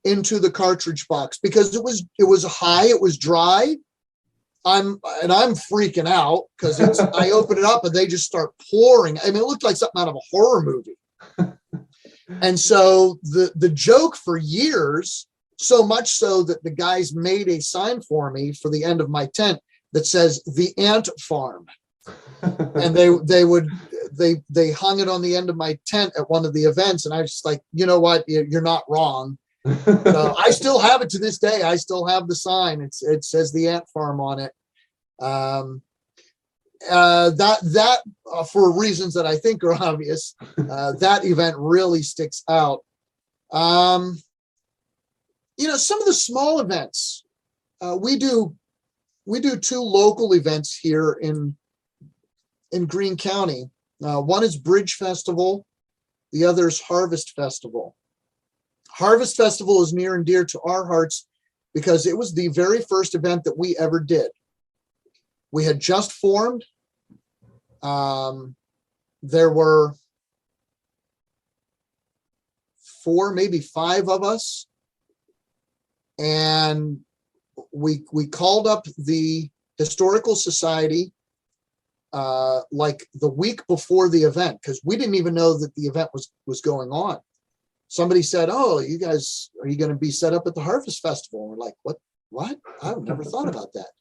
into the cartridge box because it was high, it was dry. I'm freaking out because I open it up and they just start pouring. I mean, it looked like something out of a horror movie. And so the joke for years, so much so that the guys made a sign for me for the end of my tent that says "The Ant Farm," and they hung it on the end of my tent at one of the events, and I was just like, you know what, you're not wrong. So I still have it to this day. I still have the sign. It says "The Ant Farm" on it. That for reasons that I think are obvious, that event really sticks out. Some of the small events, we do 2 local events here in Greene County. One is Bridge Festival, the other is Harvest Festival. Harvest Festival is near and dear to our hearts because it was the very first event that we ever did. We had just formed. There were 4, maybe 5 of us. And we called up the Historical Society like the week before the event, because we didn't even know that the event was going on. Somebody said, "Oh, you guys, are you going to be set up at the Harvest Festival?" And we're like, what? I've never thought about that.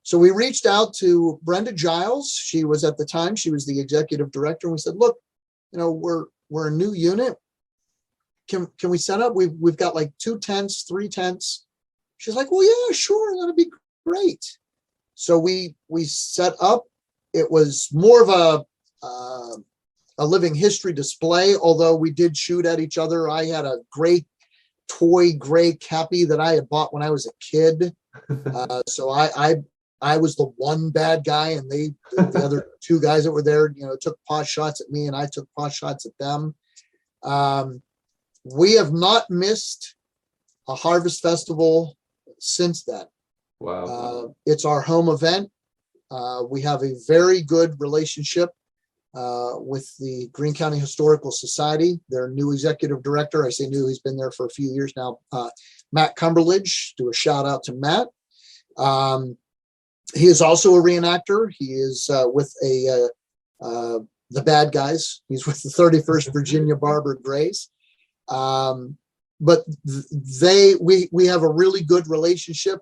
So we reached out to Brenda Giles. She was at the time, she was the executive director. And we said, "Look, we're a new unit. Can we set up? We've got like 2 tents, 3 tents." She's like, "Well, yeah, sure. That'd be great." So we set up. It was more of a living history display, although we did shoot at each other. I had a great toy gray Cappy that I had bought when I was a kid. So I was the one bad guy, and the other 2 guys that were there, took pot shots at me, and I took pot shots at them. We have not missed a Harvest Festival since then. Wow. It's our home event. We have a very good relationship with the Greene County Historical Society. Their new executive director, I say new, he's been there for a few years now, Matt Cumberledge. Do a shout out to Matt. He is also a reenactor. He is with the bad guys. He's with the 31st Virginia Barber Grays. But we have a really good relationship.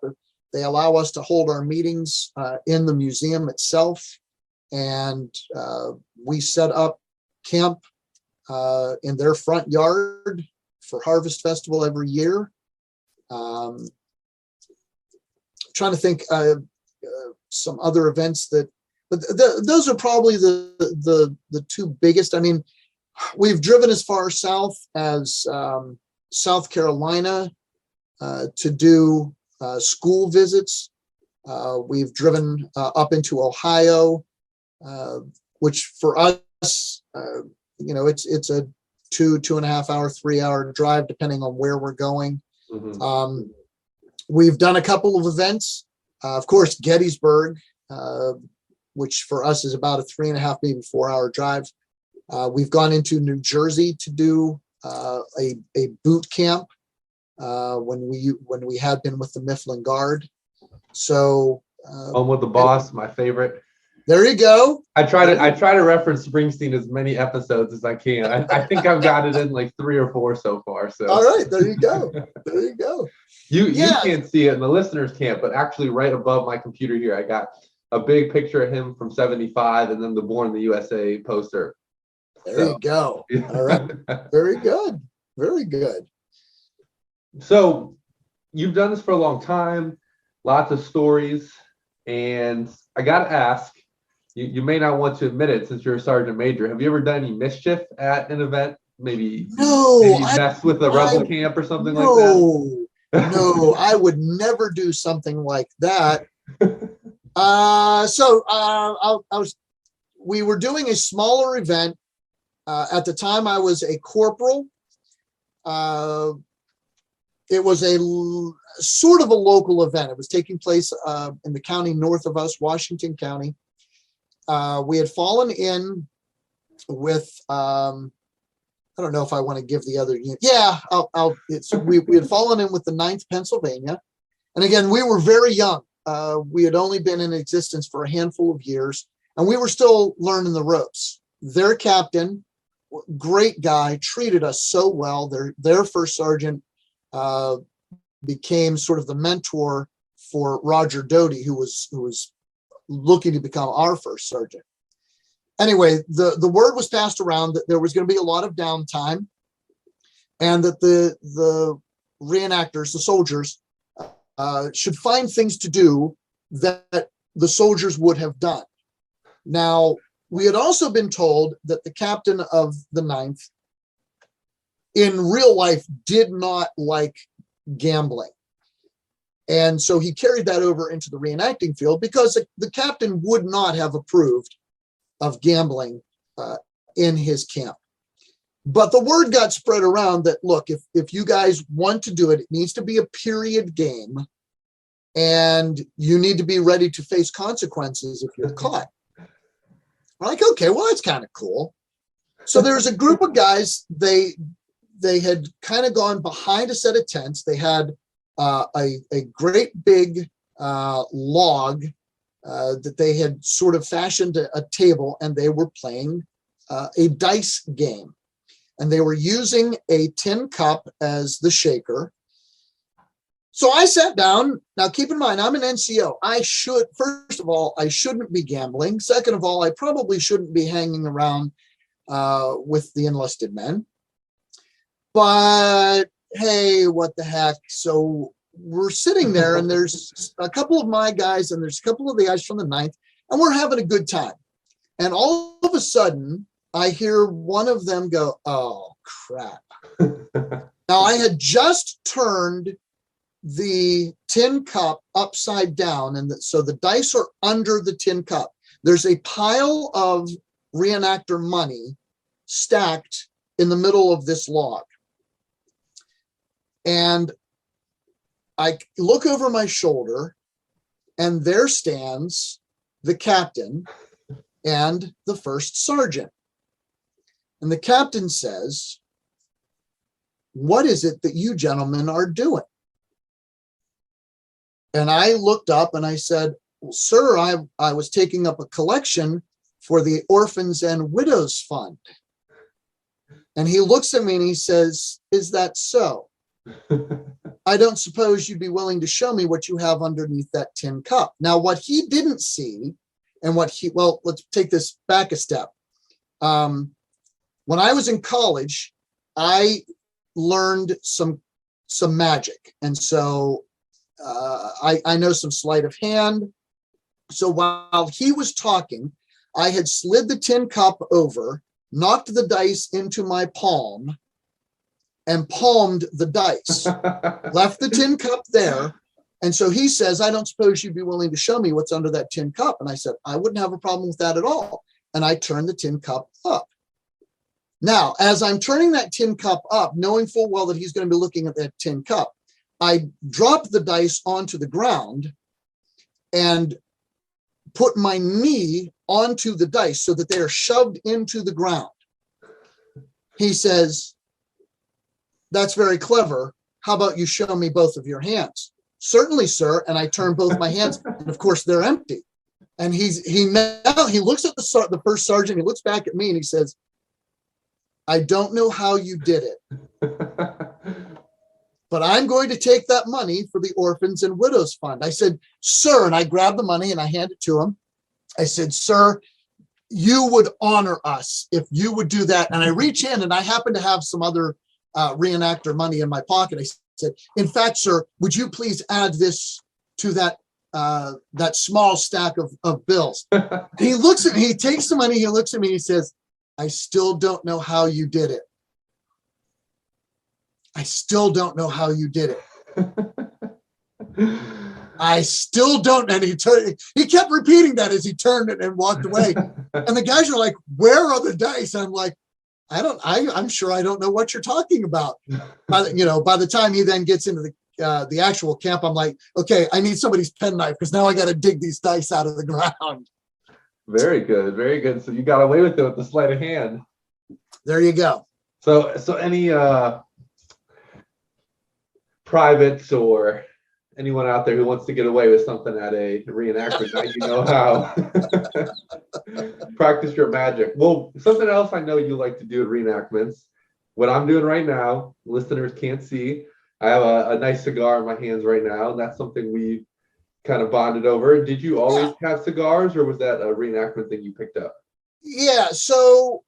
They allow us to hold our meetings in the museum itself, and we set up camp in their front yard for Harvest Festival every year. Trying to think some other events but those are probably the 2 biggest. I mean, we've driven as far south as South Carolina to do school visits. We've driven up into Ohio, which for us, it's a 2.5 hour, 3 hour drive, depending on where we're going. Mm-hmm. We've done a couple of events. Of course, Gettysburg, which for us is about a 3.5, maybe 4 hour drive. We've gone into New Jersey to do a boot camp when we had been with the Mifflin Guard. So Home with the Boss, my favorite. There you go. I try to reference Springsteen as many episodes as I can. I think I've got it in like 3 or 4 so far. So all right, there you go. There you go. You can't see it and the listeners can't, but actually right above my computer here, I got a big picture of him from '75 and then the Born in the USA poster. There you go. All right. Very good. Very good. So you've done this for a long time, lots of stories, and I got to ask, you may not want to admit it since you're a sergeant major. Have you ever done any mischief at an event? Maybe mess with a rebel camp or something like that? No, I would never do something like that. We were doing a smaller event. At the time, I was a corporal. it was sort of a local event. It was taking place in the county north of us, Washington County. We had fallen in with, I don't know if I want to give the other unit. Yeah, we had fallen in with the 9th Pennsylvania. And again, we were very young. We had only been in existence for a handful of years, and we were still learning the ropes. Their captain, great guy, treated us so well. Their first sergeant became sort of the mentor for Roger Doty, who was looking to become our first sergeant. Anyway, the word was passed around that there was going to be a lot of downtime, and that the reenactors, the soldiers, should find things to do that the soldiers would have done. Now, we had also been told that the captain of the 9th in real life did not like gambling. And so he carried that over into the reenacting field, because the captain would not have approved of gambling in his camp. But the word got spread around that, look, if you guys want to do it, it needs to be a period game, and you need to be ready to face consequences if you're caught. I'm like, okay, well, that's kind of cool. So there's a group of guys, they had kind of gone behind a set of tents. They had a great big log that they had sort of fashioned a table, and they were playing a dice game. And they were using a tin cup as the shaker. So I sat down. Now, keep in mind, I'm an NCO. First of all, I shouldn't be gambling. Second of all, I probably shouldn't be hanging around with the enlisted men. But hey, what the heck? So we're sitting there, and there's a couple of my guys, and there's a couple of the guys from the 9th, and we're having a good time. And all of a sudden, I hear one of them go, "Oh, crap." Now, I had just turned the tin cup upside down, and so the dice are under the tin cup. There's a pile of reenactor money stacked in the middle of this log. And I look over my shoulder, and there stands the captain and the first sergeant. And the captain says, "What is it that you gentlemen are doing?" And I looked up and I said, "Well, sir, I was taking up a collection for the Orphans and Widows Fund." And he looks at me and he says, "Is that so? I don't suppose you'd be willing to show me what you have underneath that tin cup." Now, what he didn't see, and let's take this back a step. When I was in college, I learned some magic. And so I know some sleight of hand. So while he was talking, I had slid the tin cup over, knocked the dice into my palm, and palmed the dice, left the tin cup there. And so he says, "I don't suppose you'd be willing to show me what's under that tin cup." And I said, "I wouldn't have a problem with that at all." And I turned the tin cup up. Now, as I'm turning that tin cup up, knowing full well that he's going to be looking at that tin cup, I dropped the dice onto the ground and put my knee onto the dice so that they are shoved into the ground. He says, "That's very clever. How about you show me both of your hands?" "Certainly, sir." And I turn both my hands, and of course they're empty. And he looks at the first sergeant. He looks back at me and he says, "I don't know how you did it, but I'm going to take that money for the Orphans and Widows Fund." I said, "Sir," and I grabbed the money and I handed it to him. I said, "Sir, you would honor us if you would do that." And I reach in, and I happen to have some other reenactor money in my pocket. I said, "In fact, sir, would you please add this to that small stack of bills?" He looks at me, he takes the money, he looks at me, he says, "I still don't know how you did it. I still don't know how you did it. I still don't." And he kept repeating that as he turned it and walked away. And the guys are like, "Where are the dice?" I'm like, I'm sure I don't know what you're talking about. By the time he then gets into the actual camp, I'm like, okay, I need somebody's penknife because now I got to dig these dice out of the ground. Very good, very good. So you got away with it with the sleight of hand. There you go. So any privates or anyone out there who wants to get away with something at a reenactment night, you know how. Practice your magic. Well, something else I know you like to do at reenactments, what I'm doing right now, listeners can't see, I have a nice cigar in my hands right now, and that's something we kind of bonded over. Did you always have cigars, or was that a reenactment thing you picked up? Yeah. So,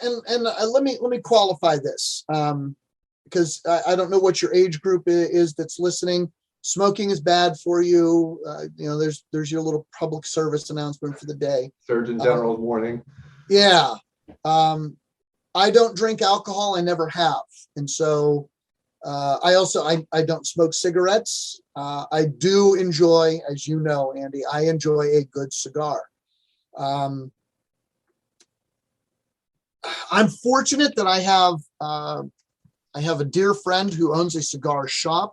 and let me qualify this, because I don't know what your age group is that's listening. Smoking is bad for you. There's your little public service announcement for the day. Surgeon General's warning. Yeah. I don't drink alcohol. I never have. And so I don't smoke cigarettes. I do enjoy, as you know, Andy, I enjoy a good cigar. I'm fortunate that I have a dear friend who owns a cigar shop,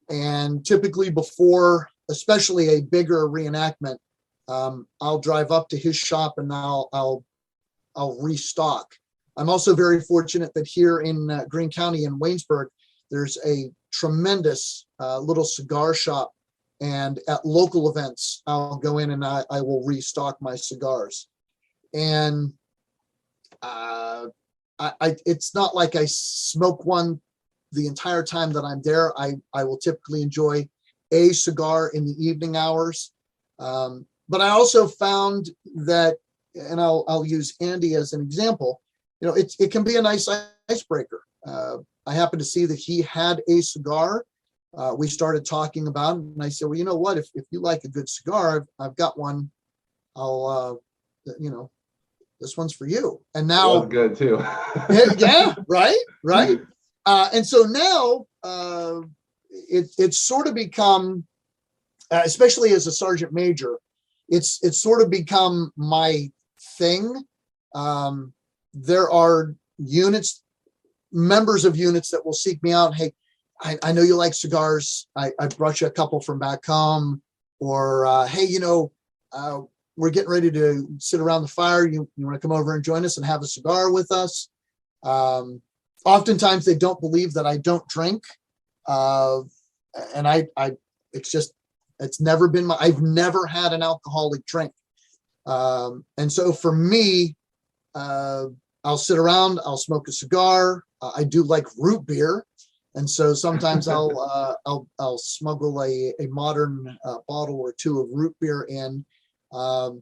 and typically before, especially a bigger reenactment, I'll drive up to his shop and I'll restock. I'm also very fortunate that here in Greene County in Waynesburg, there's a tremendous little cigar shop, and at local events, I'll go in and I will restock my cigars. And it's not like I smoke one the entire time that I'm there. I will typically enjoy a cigar in the evening hours. But I also found that, and I'll use Andy as an example, it can be a nice icebreaker. I happened to see that he had a cigar. We started talking about it, and I said, well, you know what, if you like a good cigar, I've got one. I'll, this one's for you. And now, that was good too. yeah, right. And so now it's sort of become, especially as a sergeant major, it's sort of become my thing. There are members of units that will seek me out. Hey, I know you like cigars. I brought you a couple from back home. Or, hey, we're getting ready to sit around the fire. You want to come over and join us and have a cigar with us? Oftentimes they don't believe that I don't drink. And it's never been I've never had an alcoholic drink. And so for me, I'll sit around, I'll smoke a cigar. I do like root beer. And so sometimes I'll smuggle a modern bottle or two of root beer in. But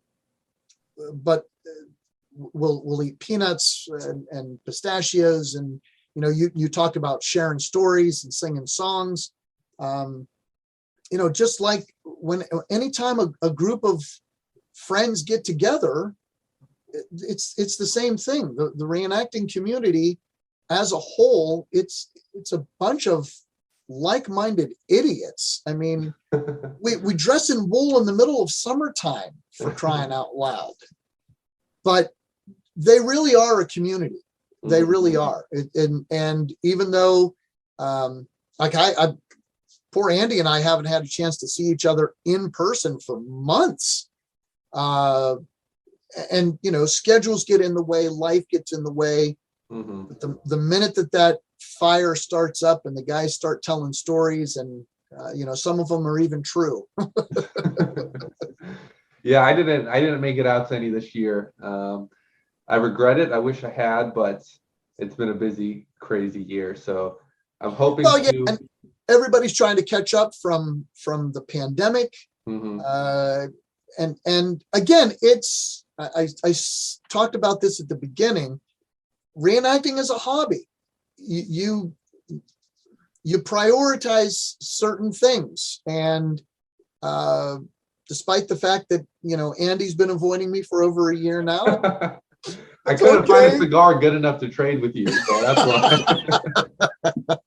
we'll eat peanuts and pistachios, and you talked about sharing stories and singing songs. Just like anytime a group of friends get together, it's the same thing. The reenacting community as a whole, it's a bunch of like-minded idiots. I mean, we dress in wool in the middle of summertime, for crying out loud. But they really are a community. They really are. And even though, like poor Andy and I haven't had a chance to see each other in person for months. And schedules get in the way, life gets in the way. But the minute that fire starts up and the guys start telling stories, and some of them are even true. Yeah, I didn't make it out to any this year. I regret it. I wish I had, but it's been a busy, crazy year. So I'm hoping. Well, yeah, and everybody's trying to catch up from the pandemic. And again, it's I talked about this at the beginning. Reenacting is a hobby. You prioritize certain things, and despite the fact that Andy's been avoiding me for over a year now. I couldn't find a cigar good enough to trade with you, so that's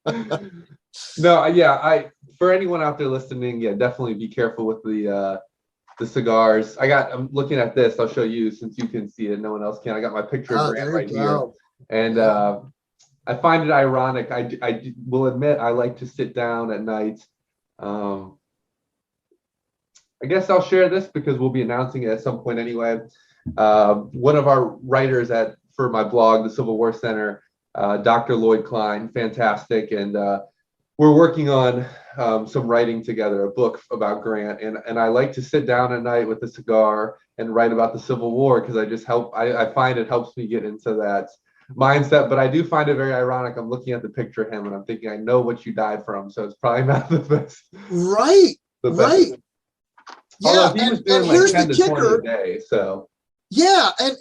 why. No, yeah, for anyone out there listening, yeah, definitely be careful with the cigars. I'm looking at this. I'll show you since you can see it. No one else can. I got my picture of Grant right here. And I find it ironic. I will admit I like to sit down at night. I guess I'll share this because we'll be announcing it at some point anyway. One of our writers for my blog, the Civil War Center, Dr. Lloyd Klein, fantastic, and we're working on some writing together, a book about Grant, and I like to sit down at night with a cigar and write about the Civil War because I find it helps me get into that mindset. But I do find it very ironic. I'm looking at the picture of him and I'm thinking, I know what you died from, so it's probably not the best. Right. Right. Yeah, he was and doing here's like 10 the to 20 kicker. a day, so. Yeah, and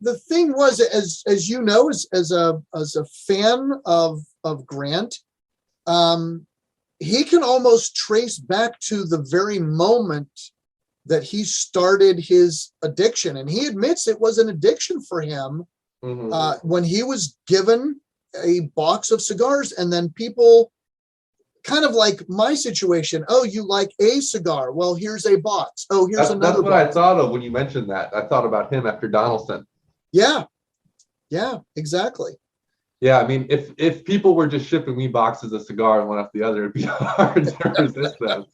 the thing was, as you know, as a fan of Grant, he can almost trace back to the very moment that he started his addiction, and he admits it was an addiction for him when he was given a box of cigars, and then people, kind of like my situation. Oh, you like a cigar? Well, here's a box. Oh, here's another That's what box. I thought of when you mentioned that. I thought about him after Donaldson. Yeah, exactly. Yeah, I mean, if people were just shipping me boxes of cigar and one after the other, it'd be hard to resist them.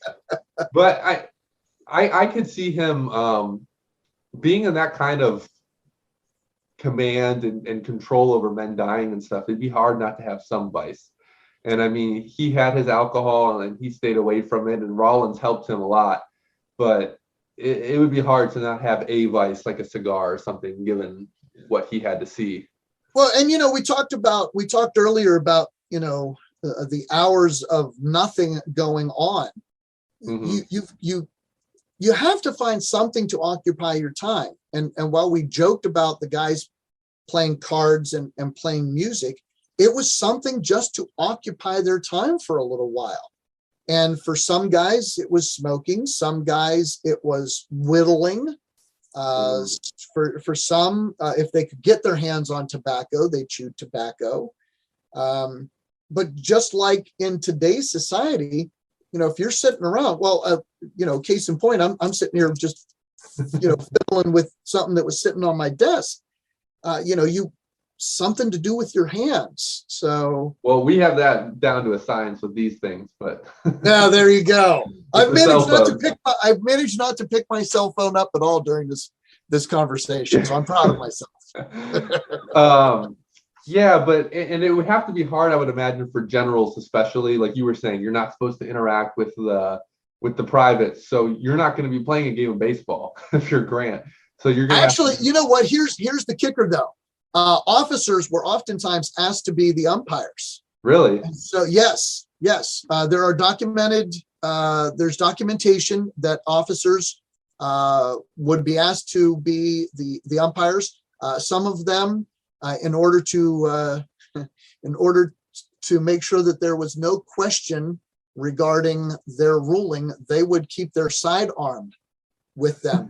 But I could see him being in that kind of command and control over men dying and stuff. It'd be hard not to have some vice. And I mean, he had his alcohol and he stayed away from it, and Rollins helped him a lot. But it would be hard to not have a vice like a cigar or something, given what he had to see. Well, and we talked earlier about the hours of nothing going on. You have to find something to occupy your time. And while we joked about the guys playing cards and playing music, it was something just to occupy their time for a little while. And for some guys, it was smoking. Some guys, it was whittling. For some, if they could get their hands on tobacco, they chewed tobacco. But just like in today's society, if you're sitting around, case in point, I'm sitting here just, fiddling with something that was sitting on my desk. Something to do with your hands. So, well, we have that down to a science with these things, but yeah, there you go. I've managed not to pick my cell phone up at all during this conversation, so I'm proud of myself. Yeah, but it would have to be hard, I would imagine, for generals, especially like you were saying. You're not supposed to interact with the privates, so you're not going to be playing a game of baseball if you're Grant. So you're going to actually, you know what? Here's the kicker, though. Officers were oftentimes asked to be the umpires. Really? And so yes. There are there's documentation that officers would be asked to be the umpires. Some of them, in order to make sure that there was no question regarding their ruling, they would keep their sidearm with them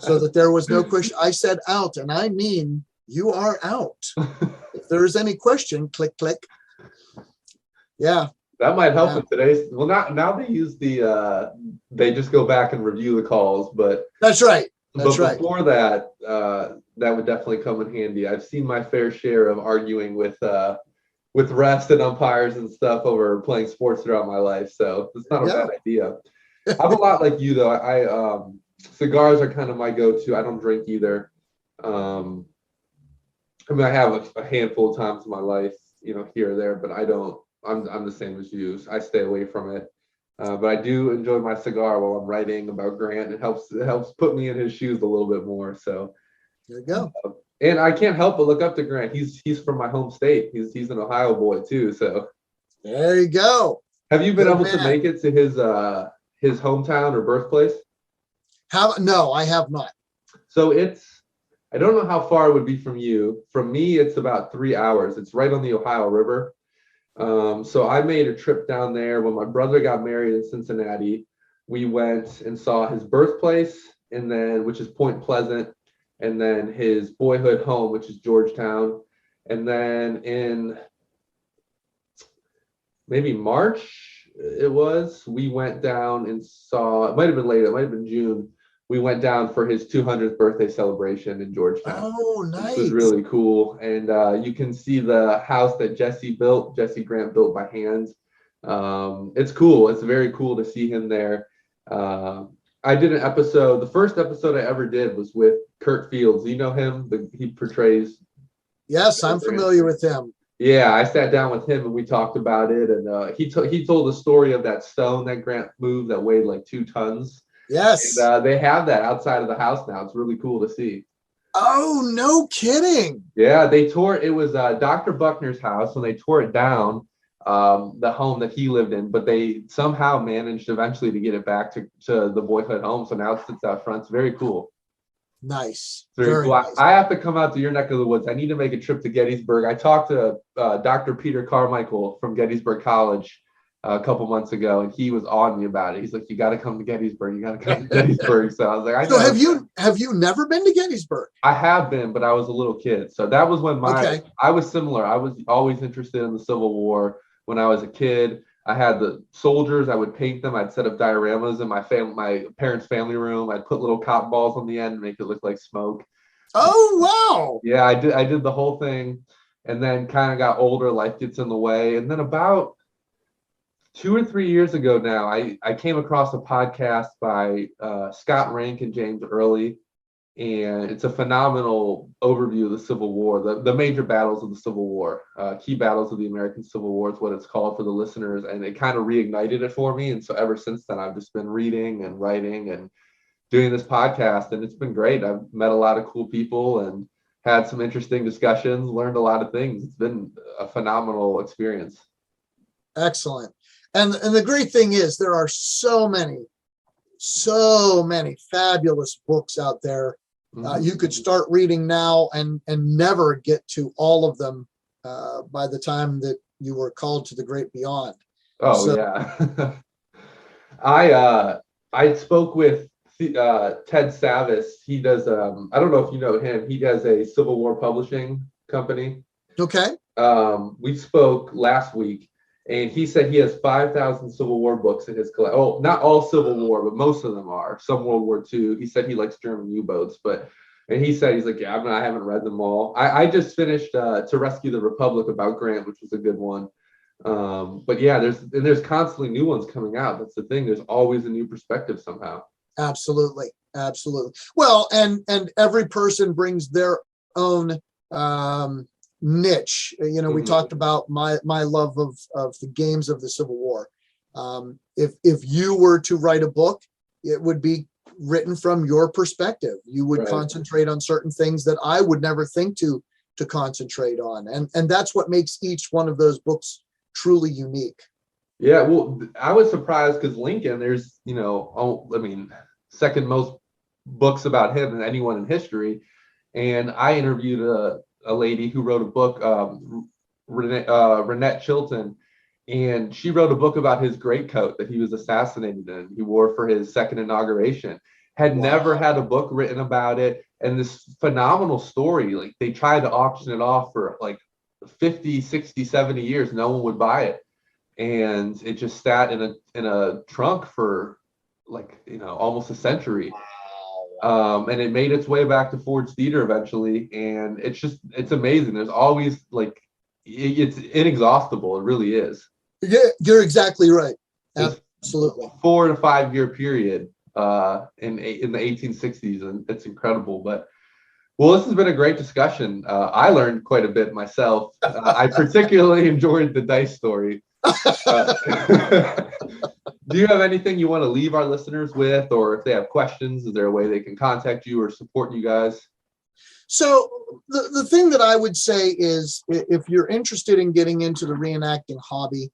so that there was no question. I said out, and I mean you are out. If there is any question, click, click. Yeah. That might help in today's. Well, not now. They use they just go back and review the calls, but that's right. But before that, that would definitely come in handy. I've seen my fair share of arguing with refs and umpires and stuff over playing sports throughout my life, so it's not a bad idea. I'm a lot like you, though. I cigars are kind of my go-to. I don't drink either. I mean, I have a handful of times in my life, here or there, but I don't. I'm the same as you. I stay away from it. But I do enjoy my cigar while I'm writing about Grant. It helps put me in his shoes a little bit more. So there you go. And I can't help but look up to Grant. He's from my home state. He's an Ohio boy too. So there you go. Have you been able to make it to his hometown or birthplace? No, I have not. So I don't know how far it would be from you. From me, it's about 3 hours. It's right on the Ohio River. So I made a trip down there when my brother got married in Cincinnati. We went and saw his birthplace, and then which is Point Pleasant, and then his boyhood home, which is Georgetown. And then in maybe March, we went down and saw, it might have been late, it might have been June. we went down for his 200th birthday celebration in Georgetown. Oh, Which was nice. really cool. And you can see the house that Jesse Grant built by hand. It's cool. It's very cool to see him there. I did an episode. The first episode I ever did was with Kurt Fields. You know him? He portrays. Yes, I'm familiar with him. Yeah, I sat down with him and we talked about it. And he told the story of that stone that Grant moved that weighed like 2 tons. Yes. And they have that outside of the house now. It's really cool to see. Oh, no kidding. Yeah, they tore it. Was Dr. Buckner's house, and they tore it down, the home that he lived in, but they somehow managed eventually to get it back to the boyhood home. So now it sits out front. It's very cool. Nice. Very cool. Nice. I have to come out to your neck of the woods. I need to make a trip to Gettysburg. I talked to Dr. Peter Carmichael from Gettysburg College a couple months ago, and he was on me about it. He's like, "You got to come to Gettysburg. You got to come to Gettysburg." So I was like, "I know." So have you never been to Gettysburg? I have been, but I was a little kid. So that was when I was similar. I was always interested in the Civil War when I was a kid. I had the soldiers. I would paint them. I'd set up dioramas in my parents' family room. I'd put little cotton balls on the end and make it look like smoke. Oh, wow. Yeah, I did the whole thing, and then kind of got older. Life gets in the way, and then about 2 or 3 years ago now, I came across a podcast by Scott Rank and James Early, and it's a phenomenal overview of the Civil War, the major battles of the Civil War, key battles of the American Civil War is what it's called for the listeners, and it kind of reignited it for me. And so ever since then, I've just been reading and writing and doing this podcast, and it's been great. I've met a lot of cool people and had some interesting discussions, learned a lot of things. It's been a phenomenal experience. Excellent. And the great thing is there are so many fabulous books out there. You could start reading now and never get to all of them by the time that you were called to the great beyond. Oh, so, yeah. I spoke with Ted Savis. He does, I don't know if you know him. He has a Civil War publishing company. Okay. We spoke last week, and he said he has 5,000 Civil War books in his collection. Oh, not all Civil War, but most of them are. Some World War II. He said he likes German U-boats, and he said, he's like, yeah, I haven't read them all. I just finished To Rescue the Republic about Grant, which was a good one. But yeah, there's constantly new ones coming out. That's the thing. There's always a new perspective somehow. Absolutely. Well, and every person brings their own niche. We talked about my love of the games of the Civil War. If you were to write a book, it would be written from your perspective. You would concentrate on certain things that I would never think to concentrate on, and that's what makes each one of those books truly unique. Yeah, well, I was surprised because Lincoln, there's second most books about him than anyone in history, and I interviewed a lady who wrote a book, Renette Chilton, and she wrote a book about his greatcoat that he was assassinated in. He wore for his second inauguration. Had never had a book written about it, and this phenomenal story. Like, they tried to auction it off for like 50, 60, 70 years. No one would buy it, and it just sat in a trunk for almost a century. And it made its way back to Ford's Theater eventually, and it's amazing. There's always it's inexhaustible. It really is. Yeah, you're exactly right. Absolutely. 4 to 5 year period in the 1860s, and it's incredible. But this has been a great discussion. I learned quite a bit myself. I particularly enjoyed the dice story. Do you have anything you want to leave our listeners with, or if they have questions, is there a way they can contact you or support you guys? So the thing that I would say is, if you're interested in getting into the reenacting hobby,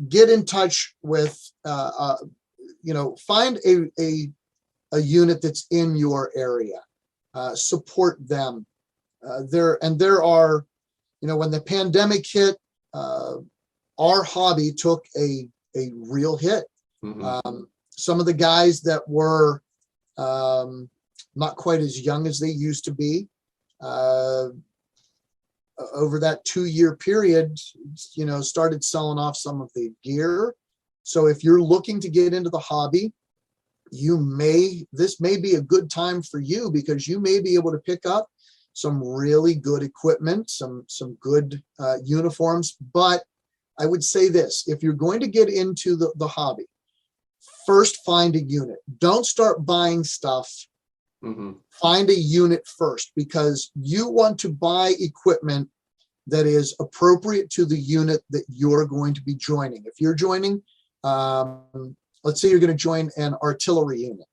get in touch with, find a unit that's in your area, support them. There are, when the pandemic hit, our hobby took a real hit. Some of the guys that were not quite as young as they used to be, over that 2-year period, started selling off some of the gear. So if you're looking to get into the hobby, this may be a good time for you, because you may be able to pick up some really good equipment, some good uniforms. But I would say this: if you're going to get into the hobby, first find a unit. Don't start buying stuff. Find a unit first, because you want to buy equipment that is appropriate to the unit that you're going to be joining. If you're joining, let's say you're going to join an artillery unit,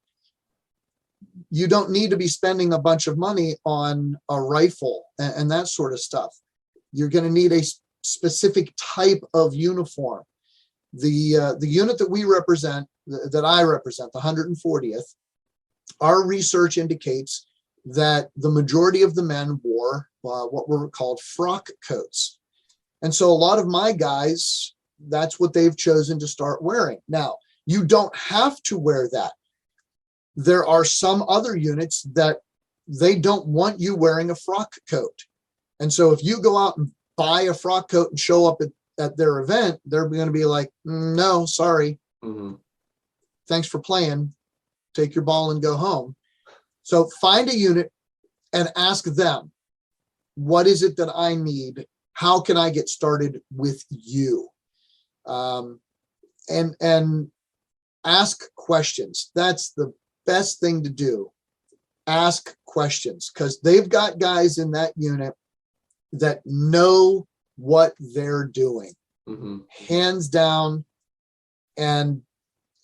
you don't need to be spending a bunch of money on a rifle and that sort of stuff. You're going to need a specific type of uniform. The unit that we represent, that I represent, the 140th, our research indicates that the majority of the men wore what were called frock coats. And so a lot of my guys, that's what they've chosen to start wearing. Now, you don't have to wear that. There are some other units that they don't want you wearing a frock coat. And so if you go out and buy a frock coat and show up at their event, they're going to be like, no, sorry. Thanks for playing. Take your ball and go home. So find a unit and ask them, what is it that I need? How can I get started with you? And ask questions. That's the best thing to do. Ask questions, because they've got guys in that unit that know what they're doing, hands down. And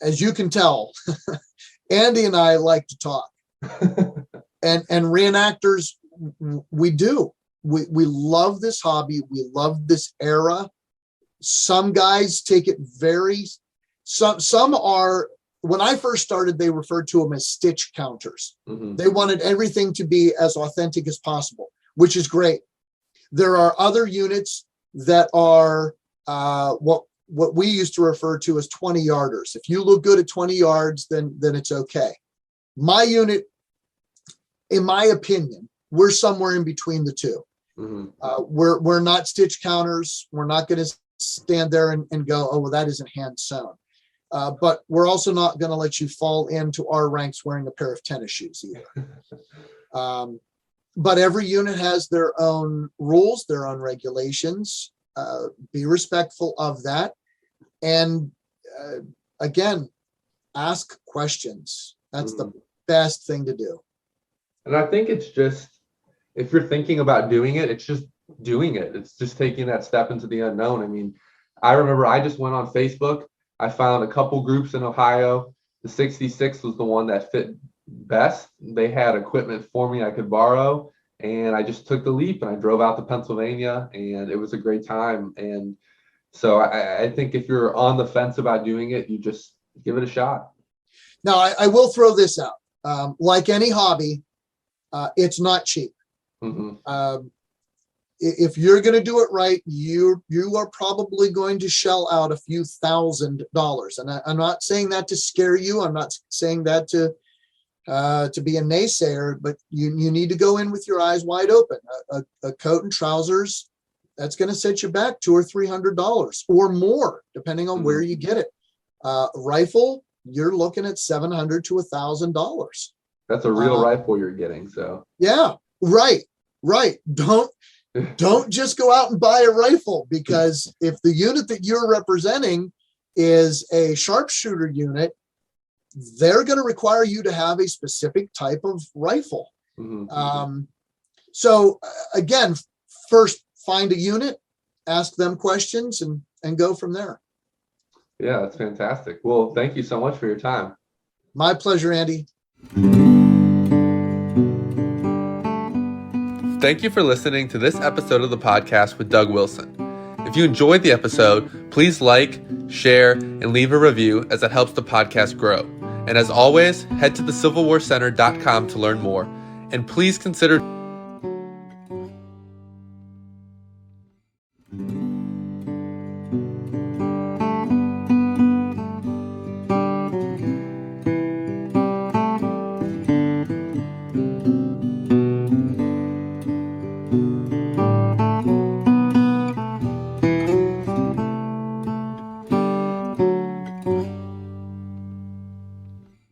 as you can tell, Andy and I like to talk. and reenactors, we do. We love this hobby. We love this era. Some guys take it some are, when I first started, they referred to them as stitch counters. They wanted everything to be as authentic as possible, which is great. There are other units that are what we used to refer to as 20-yarders. If you look good at 20 yards, then it's okay. My unit, in my opinion, we're somewhere in between the two. We're not stitch counters. We're not going to stand there and go, oh, well, that isn't hand sewn. But we're also not going to let you fall into our ranks wearing a pair of tennis shoes either. But every unit has their own rules, their own regulations. Be respectful of that. And again, ask questions. That's the best thing to do. And I think it's just, if you're thinking about doing it, it's just doing it. It's just taking that step into the unknown. I mean, I remember I just went on Facebook. I found a couple groups in Ohio. The 66 was the one that fit best. They had equipment for me I could borrow. And I just took the leap and I drove out to Pennsylvania, and it was a great time. And so I think if you're on the fence about doing it, you just give it a shot. Now, I will throw this out. Like any hobby, it's not cheap. If you're going to do it right, you are probably going to shell out a few $1,000s. And I'm not saying that to scare you. I'm not saying that to be a naysayer, but you need to go in with your eyes wide open. A coat and trousers, that's going to set you back $200 or $300 or more, depending on where you get it. Rifle, you're looking at $700 to $1,000. That's a real rifle you're getting. So yeah, right. Don't just go out and buy a rifle, because if the unit that you're representing is a sharpshooter unit, they're going to require you to have a specific type of rifle. So again, first find a unit, ask them questions, and go from there. Yeah, that's fantastic. Well, thank you so much for your time. My pleasure, Andy. Thank you for listening to this episode of the podcast with Doug Wilson. If you enjoyed the episode, please like, share, and leave a review, as that helps the podcast grow. And as always, head to thecivilwarcenter.com to learn more. And please consider